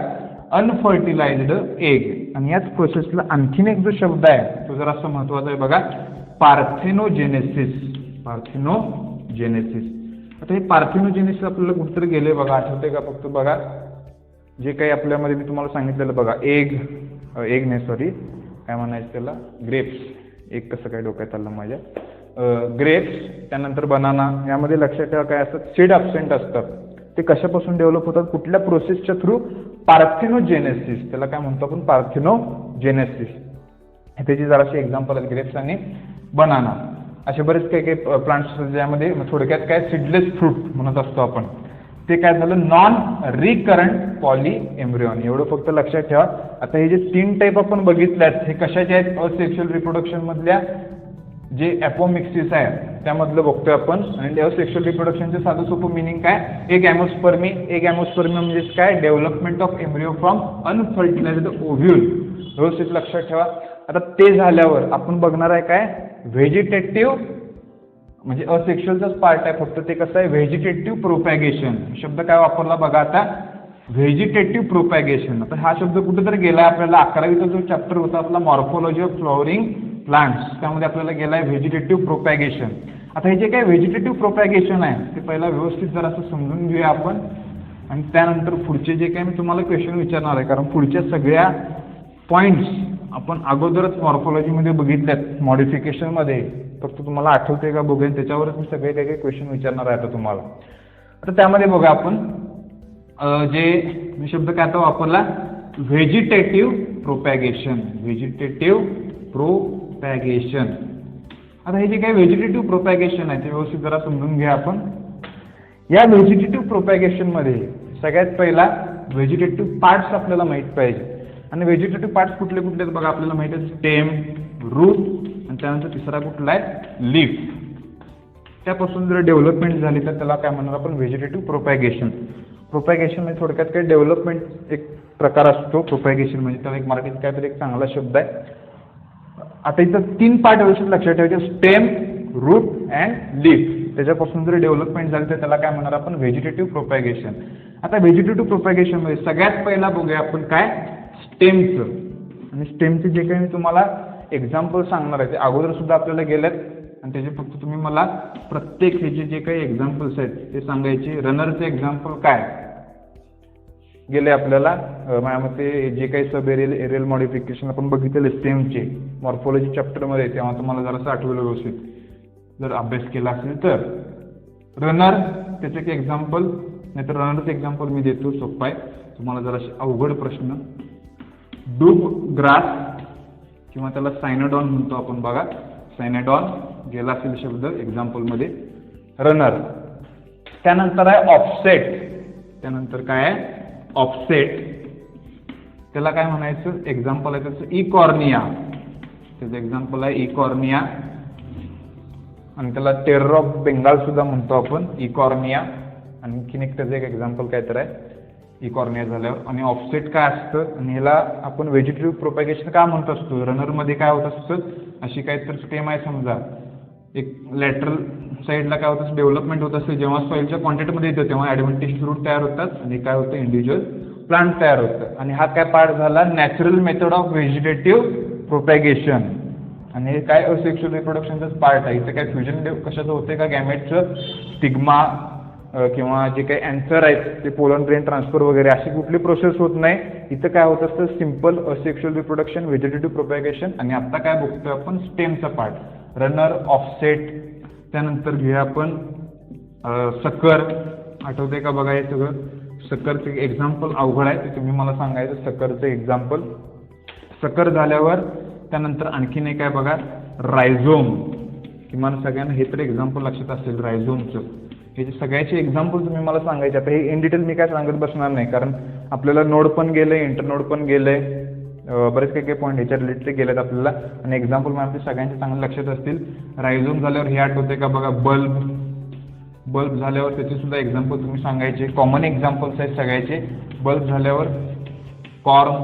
Speaker 1: अनफर्टिलाइज्ड एग. आणि याच प्रोसेसला आणखीन एक जो शब्द आहे तो जरा असं महत्वाचा आहे बघा, पार्थेनोजेनेसिस. पार्थेनोजेनेसिस. आता हे पार्थेनोजेनेसिस आपल्याला कुठेतरी गेले बघा, आठवते का, फक्त बघा जे काही आपल्यामध्ये मी तुम्हाला सांगितलेलं बघा, एग नाही सॉरी काय म्हणायचं त्याला, ग्रेप्स. एक कसं काय डोक्यात आलं माझ्या, ग्रेप्स, त्यानंतर बनाना. यामध्ये लक्षात ठेवा काय असतात, सीड ॲब्सेंट असतात. ते कशापासून डेव्हलप होतात, कुठल्या प्रोसेसच्या थ्रू, पार्थेनोजेनेसिस. त्याला काय म्हणतो आपण, पार्थेनोजेनेसिस. त्याची जराशी एक्झाम्पल आहेत ग्रेप्स आणि बनाना. असे बरेच काही काही प्लांट्स ज्यामध्ये थोडक्यात काय सीडलेस फ्रूट म्हणत असतो आपण. ते काय झालं, नॉन रिकरंट पॉली एम्ब्रिओनी. एवढं फक्त लक्षात ठेवा. आता हे जे 3 टाईप आपण बघितल्यात हे कशाचे आहेत, असेक्शुअल रिप्रोडक्शन मधल्या जे ॲपोमिक्सिस आहे त्यामधलं बघतोय आपण. आणि असेक्शुअल रिप्रोडक्शनचे साधं सोपं मिनिंग काय, एक ॲमोस्पर्मी. एक ॲमोस्पर्मी म्हणजे काय, development of embryo from unfertilized ovule. व्यवस्थित लक्षात ठेवा. आता ते झाल्यावर आपण बघणार आहे काय, व्हेजिटेटिव्ह, म्हणजे असेक्शुअलचाच पार्ट आहे फक्त. ते कसं आहे, व्हेजिटेटिव्ह प्रोपॅगेशन. शब्द काय वापरला बघा आता, व्हेजिटेटिव्ह प्रोपॅगेशन. आता हा शब्द कुठेतरी गेला आपल्याला, 11वीचा जो चॅप्टर होता आपला मॉर्फोलॉजी ऑफ फ्लॉवरिंग प्लांट्स, त्यामध्ये आपल्याला गेलाय व्हेजिटेटिव्ह प्रोपॅगेशन. आता हे जे काही व्हेजिटेटिव्ह प्रोपॅगेशन आहे ते पहिला व्यवस्थित जरा असं समजून घेऊया आपण, आणि त्यानंतर पुढचे जे काही मी तुम्हाला क्वेश्चन विचारणार आहे, कारण पुढच्या सगळ्या पॉईंट्स आपण अगोदरच मॉर्फोलॉजीमध्ये बघितल्यात मॉडिफिकेशनमध्ये. फक्त तुम्हाला आठवते का बघेन, त्याच्यावरच मी सगळे काही काही क्वेश्चन विचारणार आहे आता तुम्हाला. आता त्यामध्ये बघा आपण जे मी शब्द काय आता वापरला, व्हेजिटेटिव्ह प्रोपॅगेशन. Vegetative propagation. आता हे जे काही व्हेजिटेटिव्ह प्रोपॅगेशन आहे ते व्यवस्थित जरा समजून घ्या आपण. या व्हेजिटेटिव्ह प्रोपॅगेशनमध्ये सगळ्यात पहिला व्हेजिटेटिव्ह पार्ट्स आपल्याला माहीत पाहिजे. आणि व्हेजिटेटिव्ह पार्ट्स कुठले कुठले आहेत बघा, आपल्याला माहिती आहे स्टेम, रूट, आणि त्यानंतर तिसरा कुठला आहे, लीफ. त्यापासून जर डेव्हलपमेंट झाली तर त्याला काय म्हणणार आपण, व्हेजिटेटिव्ह प्रोपॅगेशन. प्रोपॅगेशन म्हणजे थोडक्यात काही डेव्हलपमेंट एक प्रकार असतो प्रोपॅगेशन म्हणजे. त्याला एक मराठीत काहीतरी एक चांगला शब्द आहे. आता इथं 3 पार्ट व्यवस्थित लक्षात ठेवायचे, स्टेम, रूट अँड लीफ. त्याच्यापासून जर डेव्हलपमेंट झाली तर त्याला काय म्हणणार आपण, व्हेजिटेटिव्ह प्रोपॅगेशन. आता व्हेजिटेटिव्ह प्रोपॅगेशनमध्ये सगळ्यात पहिला बघूया आपण काय, स्टेमचं. आणि स्टेमचे जे काही मी तुम्हाला एक्झाम्पल सांगणार आहे ते अगोदर सुद्धा आपल्याला गेल्यात, आणि त्याचे फक्त तुम्ही मला प्रत्येक ह्याचे जे काही एक्झाम्पल्स आहेत ते सांगायचे. रनरचे एक्झाम्पल काय गेले आपल्याला, माझ्या मते जे काही सब एरियल मॉडिफिकेशन आपण बघितलेले स्टेमचे मॉर्फोलॉजी चॅप्टरमध्ये, तेव्हा तुम्हाला जरासं आठवलं व्यवस्थित जर अभ्यास केला असेल तर. रनर त्याचे एक एक्झाम्पल, नाहीतर रनरचं एक्झाम्पल मी देतो, सोपं आहे तुम्हाला जरासे अवघड प्रश्न. डूब ग्रास किंवा त्याला सायनोडॉन म्हणतो आपण बघा, सायनोडॉन गेला असेल शब्द एक्झाम्पलमध्ये. रनर. त्यानंतर आहे ऑफसेट. त्यानंतर काय आहे, ऑफसेट. त्याला काय म्हणायचं, एक्झाम्पल आहे त्याचं इकॉर्निया. त्याचं एक्झाम्पल आहे इकॉर्निया. आणि त्याला टेरर ऑफ बेंगाल सुद्धा म्हणतो आपण, इकॉर्निया. आणखीन एक त्याचं एक एक्झाम्पल काय तर आहे इकॉर्निया झाल्यावर. आणि ऑफसेट काय असतं, आणि ह्याला आपण व्हेजिटेटिव्ह प्रोपॅगेशन का म्हणत असतो, रनरमध्ये काय होत असतं, अशी काहीतरी स्टेम आहे समजा, एक लॅटरल साईडला काय होतं, डेव्हलपमेंट होत असते. जेव्हा सॉईलच्या कॉन्टॅक्टमध्ये येतं तेव्हा ॲडव्हेंटिशियस रूट तयार होतात, आणि काय होतं, इंडिव्हिज्युअल प्लांट तयार होतं. आणि हा काय पार्ट झाला, natural method of vegetative propagation. आणि हे काय, असेक्शुअल रिप्रोडक्शनचाच पार्ट आहे. इथं काय फ्युजन कशाचं होते का, गॅमेटचं, स्टिग्मा किंवा जे काही अँसर आहेत ते पोलन ग्रेन ट्रान्सफर वगैरे अशी कुठली प्रोसेस होत नाही. इथं काय होत असतं simple asexual reproduction, vegetative propagation आणि आता काय बघतोय आपण स्टेमचा पार्ट, रनर, ऑफसेट. त्यानंतर घेऊया आपण सकर. आठवते का बघा हे सगळं. सकरचं एक्झाम्पल अवघड आहे ते तुम्ही मला सांगायचं. सकरचं एक्झाम्पल. सकर झाल्यावर त्यानंतर आणखीन एक आहे बघा रायझोम. किमान सगळ्यांना हे तर एक्झाम्पल लक्षात असेल रायझोमचं. हे जे सगळ्याचे एक्झाम्पल तुम्ही मला सांगायचे. आता हे इन डिटेल मी काय सांगत बसणार नाही कारण आपल्याला नोड पण गेलंय, इंटरनोड पण गेलंय, बरेच काही काही पॉईंट ह्याच्या रिलेटेड गेलेत आपल्याला आणि एक्झाम्पल मला सगळ्यांचे चांगले लक्षात असतील. रायझोम झाल्यावर हे आठवते का बघा बल्ब. बल्ब झाल्यावर त्याचे सुद्धा एक्झाम्पल तुम्ही सांगायचे. कॉमन एक्झाम्पल्स आहेत सगळ्याचे. बल्ब झाल्यावर कॉर्न.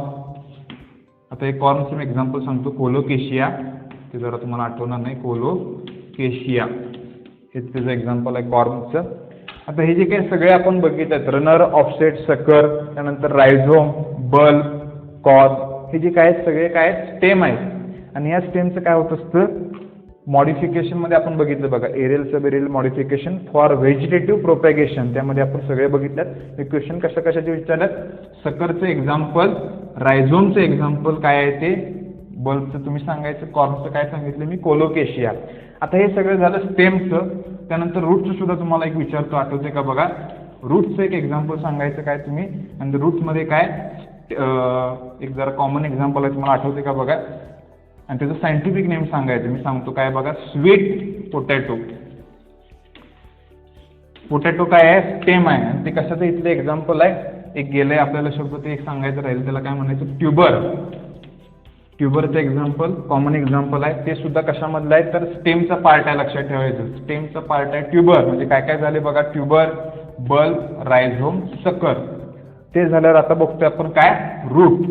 Speaker 1: आता एक कॉर्नचं मी एक्झाम्पल सांगतो, कोलोकेशिया. ते जरा तुम्हाला आठवणार नाही, कोलोकेशिया हे त्याचं एक्झाम्पल आहे कॉर्नचं. आता हे जे काही सगळे आपण बघितलं रनर, ऑफसेट, सकर, त्यानंतर रायझोम, बल्ब, कॉर्न, हे जे काय सगळे काय स्टेम आहेत आणि या स्टेमचं काय होत असतं मॉडिफिकेशन मध्ये आपण बघितलं बघा aerial subaerial modification for vegetative propagation. त्यामध्ये आपण सगळे बघितल्यात. हे क्वेश्चन कशा कशाचे विचारल्यात. सकरचं एक्झाम्पल, रायझोमचं एक्झाम्पल काय आहे ते, बल्बचं तुम्ही सांगायचं, कॉर्नचं काय सांगितलं मी कोलोकेशिया. आता हे सगळं झालं स्टेमचं. त्यानंतर रूटचं सुद्धा तुम्हाला एक विचारतो, आठवते का बघा. रूटचं एक एक्झाम्पल सांगायचं काय तुम्ही आणि रूटमध्ये काय एक जरा कॉमन एक्झाम्पल आहे तुम्हाला आठवते का बघा आणि त्याचं सायंटिफिक नेम सांगायचं. मी सांगतो काय बघा स्वीट पोटॅटो. पोटॅटो काय आहे स्टेम आहे आणि ते कशाचं इथलं एक्झाम्पल आहे. एक गेलंय आपल्याला शब्द ते एक सांगायचं राहील, त्याला काय म्हणायचं ट्यूबर. ट्यूबरचं एक्झाम्पल कॉमन एक्झाम्पल आहे. ते सुद्धा कशामधलं आहे तर स्टेमचा पार्ट आहे, लक्षात ठेवायचं. स्टेमचा पार्ट आहे ट्यूबर. म्हणजे काय काय झाले बघा ट्यूबर, बल्ब, रायझोम, सकर. ते झाल्यावर आता बघतोय आपण काय रूट.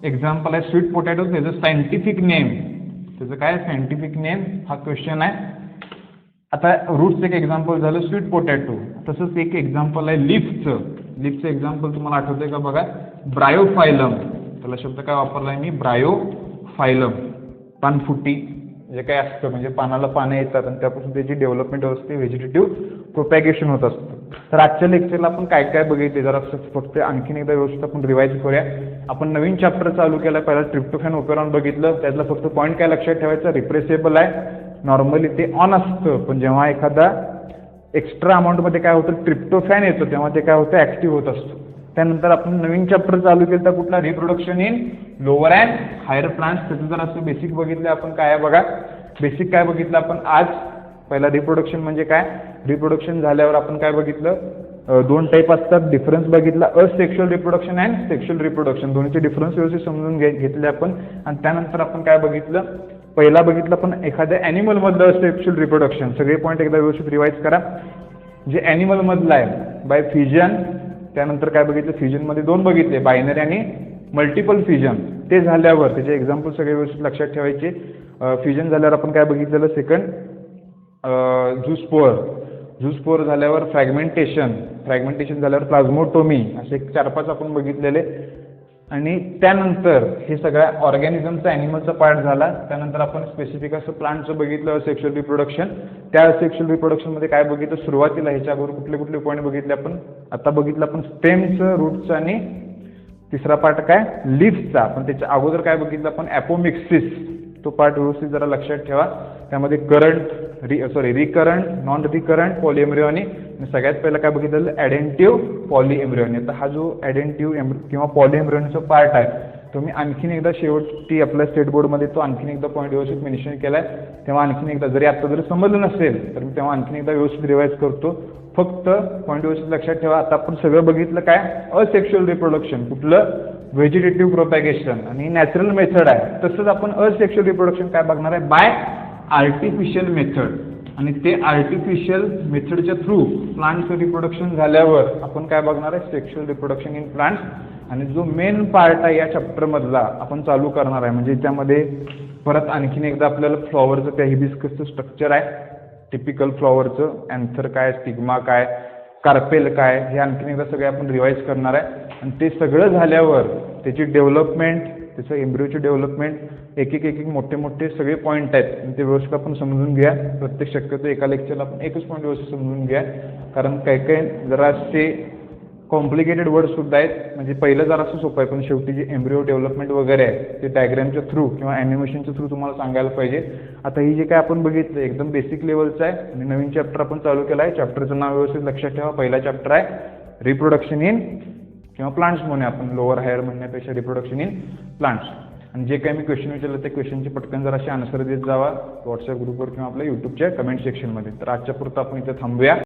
Speaker 1: एक्झाम्पल आहे स्वीट पोटॅटो. त्याचं सायंटिफिक नेम, त्याचं काय सायंटिफिक नेम हा क्वेश्चन आहे. आता रूटचं एक एक्झाम्पल झालं स्वीट पोटॅटो. तसंच एक एक्झाम्पल आहे लीफचं. लीफचं एक्झाम्पल तुम्हाला आठवतंय का बघा ब्रायोफायलम. त्याला शब्द काय वापरलाय मी ब्रायोफायलम. पानफुटी जे काय असतं म्हणजे पानाला पानं येतात आणि त्यापासून त्याची डेव्हलपमेंट असते, व्हेजिटेटिव्ह प्रोपॅगेशन होत असतं. तर आजच्या लेक्चरला आपण काय काय बघितले जरा फक्त आणखीन एकदा व्यवस्थित आपण रिवाइज करूया. आपण नवीन चॅप्टर चालू केला. पहिला ट्रिप्टोफॅन ओपेरॉन बघितलं. त्यातला फक्त पॉईंट काय लक्षात ठेवायचा रिप्रेसेबल आहे. नॉर्मली ते ऑन असतं पण जेव्हा एखादा एक्स्ट्रा अमाऊंटमध्ये काय होतं ट्रिप्टोफॅन येतो तेव्हा ते काय होतं ॲक्टिव्ह होत असतं. त्यानंतर आपण नवीन चॅप्टर चालू केलं तर कुठला reproduction in lower and higher plants. त्याचं जर असं बेसिक बघितलं आपण काय आहे बघा. बेसिक काय बघितलं आपण आज. पहिला रिप्रोडक्शन म्हणजे काय. रिप्रोडक्शन झाल्यावर आपण काय बघितलं दोन टाईप असतात. डिफरन्स बघितला asexual reproduction and sexual reproduction. दोन्हीचे डिफरन्स व्यवस्थित समजून घेतले आपण. आणि त्यानंतर आपण काय बघितलं पहिला बघितलं पण एखाद्या ॲनिमलमधलं असेक्शुअल रिप्रोडक्शन. सगळे पॉईंट एकदा व्यवस्थित रिवाइज करा. जे ॲनिमलमधलं आहे बाय फ्युजन. त्यानंतर काय बघितलं फ्युजनमध्ये दोन बघितले बायनरी आणि मल्टिपल फ्युजन. ते झाल्यावर त्याचे एक्झाम्पल सगळे व्यवस्थित लक्षात ठेवायचे. फ्युजन झाल्यावर आपण काय बघितलेलं सेकंड झूस्पोअर. झूस्पोअर झाल्यावर फ्रॅगमेंटेशन. फ्रॅगमेंटेशन झाल्यावर प्लाझ्मोटोमी. असे 4-5 आपण बघितलेले. आणि त्यानंतर हे सगळ्या ऑर्गॅनिझमचा ॲनिमलचा पार्ट झाला. त्यानंतर आपण स्पेसिफिक असं प्लांटचं बघितलं सेक्शुअल रिप्रोडक्शन. त्या सेक्शुअल रिप्रोडक्शनमध्ये काय बघितलं सुरुवातीला ह्याच्या अगोदर कुठले कुठले पॉईंट बघितले आपण. आता बघितलं आपण स्टेमचं, रूटचं आणि तिसरा पार्ट काय लीफचा. पण त्याच्या अगोदर काय बघितलं आपण ॲपोमिक्सिस. तो पार्ट व्यवस्थित जरा लक्षात ठेवा. त्यामध्ये करंट रिकरंट, नॉन रिकरंट, पॉलिएम्ब्रियॉनिक आणि सगळ्यात पहिला काय बघितलेलं ॲडेंटिव्ह पॉलिएम्ब्रियॉनिक. तर हा जो ॲडेंटिव्ह किंवा पॉलिएम्ब्रियॉनिकचा पार्ट आहे तो मी आणखीन एकदा शेवटी आपल्या स्टेट बोर्डमध्ये तो आणखीन एकदा पॉईंट व्यवस्थित मेन्शन केला आहे. तेव्हा आणखीन एकदा जरी आता जरी समजलं नसेल तर मी तेव्हा आणखीन एकदा व्यवस्थित रिवाइज करतो. फक्त पॉईंट व्यवस्थित लक्षात ठेवा. आता आपण सगळं बघितलं काय असेक्शुअल रिप्रोडक्शन कुठलं व्हेजिटेटिव्ह प्रोपॅगेशन आणि नॅचरल मेथड आहे. तसंच आपण असेक्शुअल रिप्रोडक्शन काय बघणार आहे बाय आर्टिफिशियल मेथड. आणि ते आर्टिफिशियल मेथडच्या थ्रू प्लांटचं रिप्रोडक्शन झाल्यावर आपण काय बघणार आहे सेक्शुअल रिप्रोडक्शन इन प्लांट्स. आणि जो मेन पार्ट आहे या चॅप्टरमधला आपण चालू करणार आहे म्हणजे त्यामध्ये परत आणखीन एकदा आपल्याला फ्लॉवरचं त्या हिबिस्कसचं स्ट्रक्चर आहे टिपिकल फ्लॉवरचं, अँथर काय, स्टिग्मा काय, कार्पेल काय, हे आणखीन एकदा सगळे आपण रिवाइज करणार आहे. आणि ते सगळं झाल्यावर त्याची डेव्हलपमेंट, त्याचं एम्ब्रिओची डेव्हलपमेंट एक मोठे मोठे सगळे पॉईंट आहेत आणि ते व्यवस्थित आपण समजून घ्या. प्रत्येक शक्यतो एका लेक्चरला आपण एकच पॉईंट व्यवस्थित समजून घ्या, कारण काही जरासे कॉम्प्लिकेटेड वर्डसुद्धा आहेत. म्हणजे पहिलं जरासं सोपं आहे, पण शेवटी जे एम्ब्रिओ डेव्हलपमेंट वगैरे आहे ते डायग्रॅमच्या थ्रू किंवा ॲनिमेशनच्या थ्रू तुम्हाला सांगायला पाहिजे. आता ही जे काय आपण बघितलं एकदम बेसिक लेवलचं आहे आणि नवीन चॅप्टर आपण चालू केला आहे. चॅप्टरचं नाव व्यवस्थित लक्षात ठेवा. पहिला चॅप्टर आहे रिप्रोडक्शन इन किंवा प्लांट्स म्हणूया आपण, लोअर हायर म्हणण्यापेक्षा रिप्रोडक्शन इन प्लांट्स. आणि जे काही मी क्वेश्चन विचारलं ते क्वेश्चनचे पटकन जर असे आन्सर देत जावा व्हॉट्सअप ग्रुपवर किंवा आपल्या यूट्यूबच्या कमेंट सेक्शनमध्ये. तर आजच्या पुरतं आपण इथे थांबूया.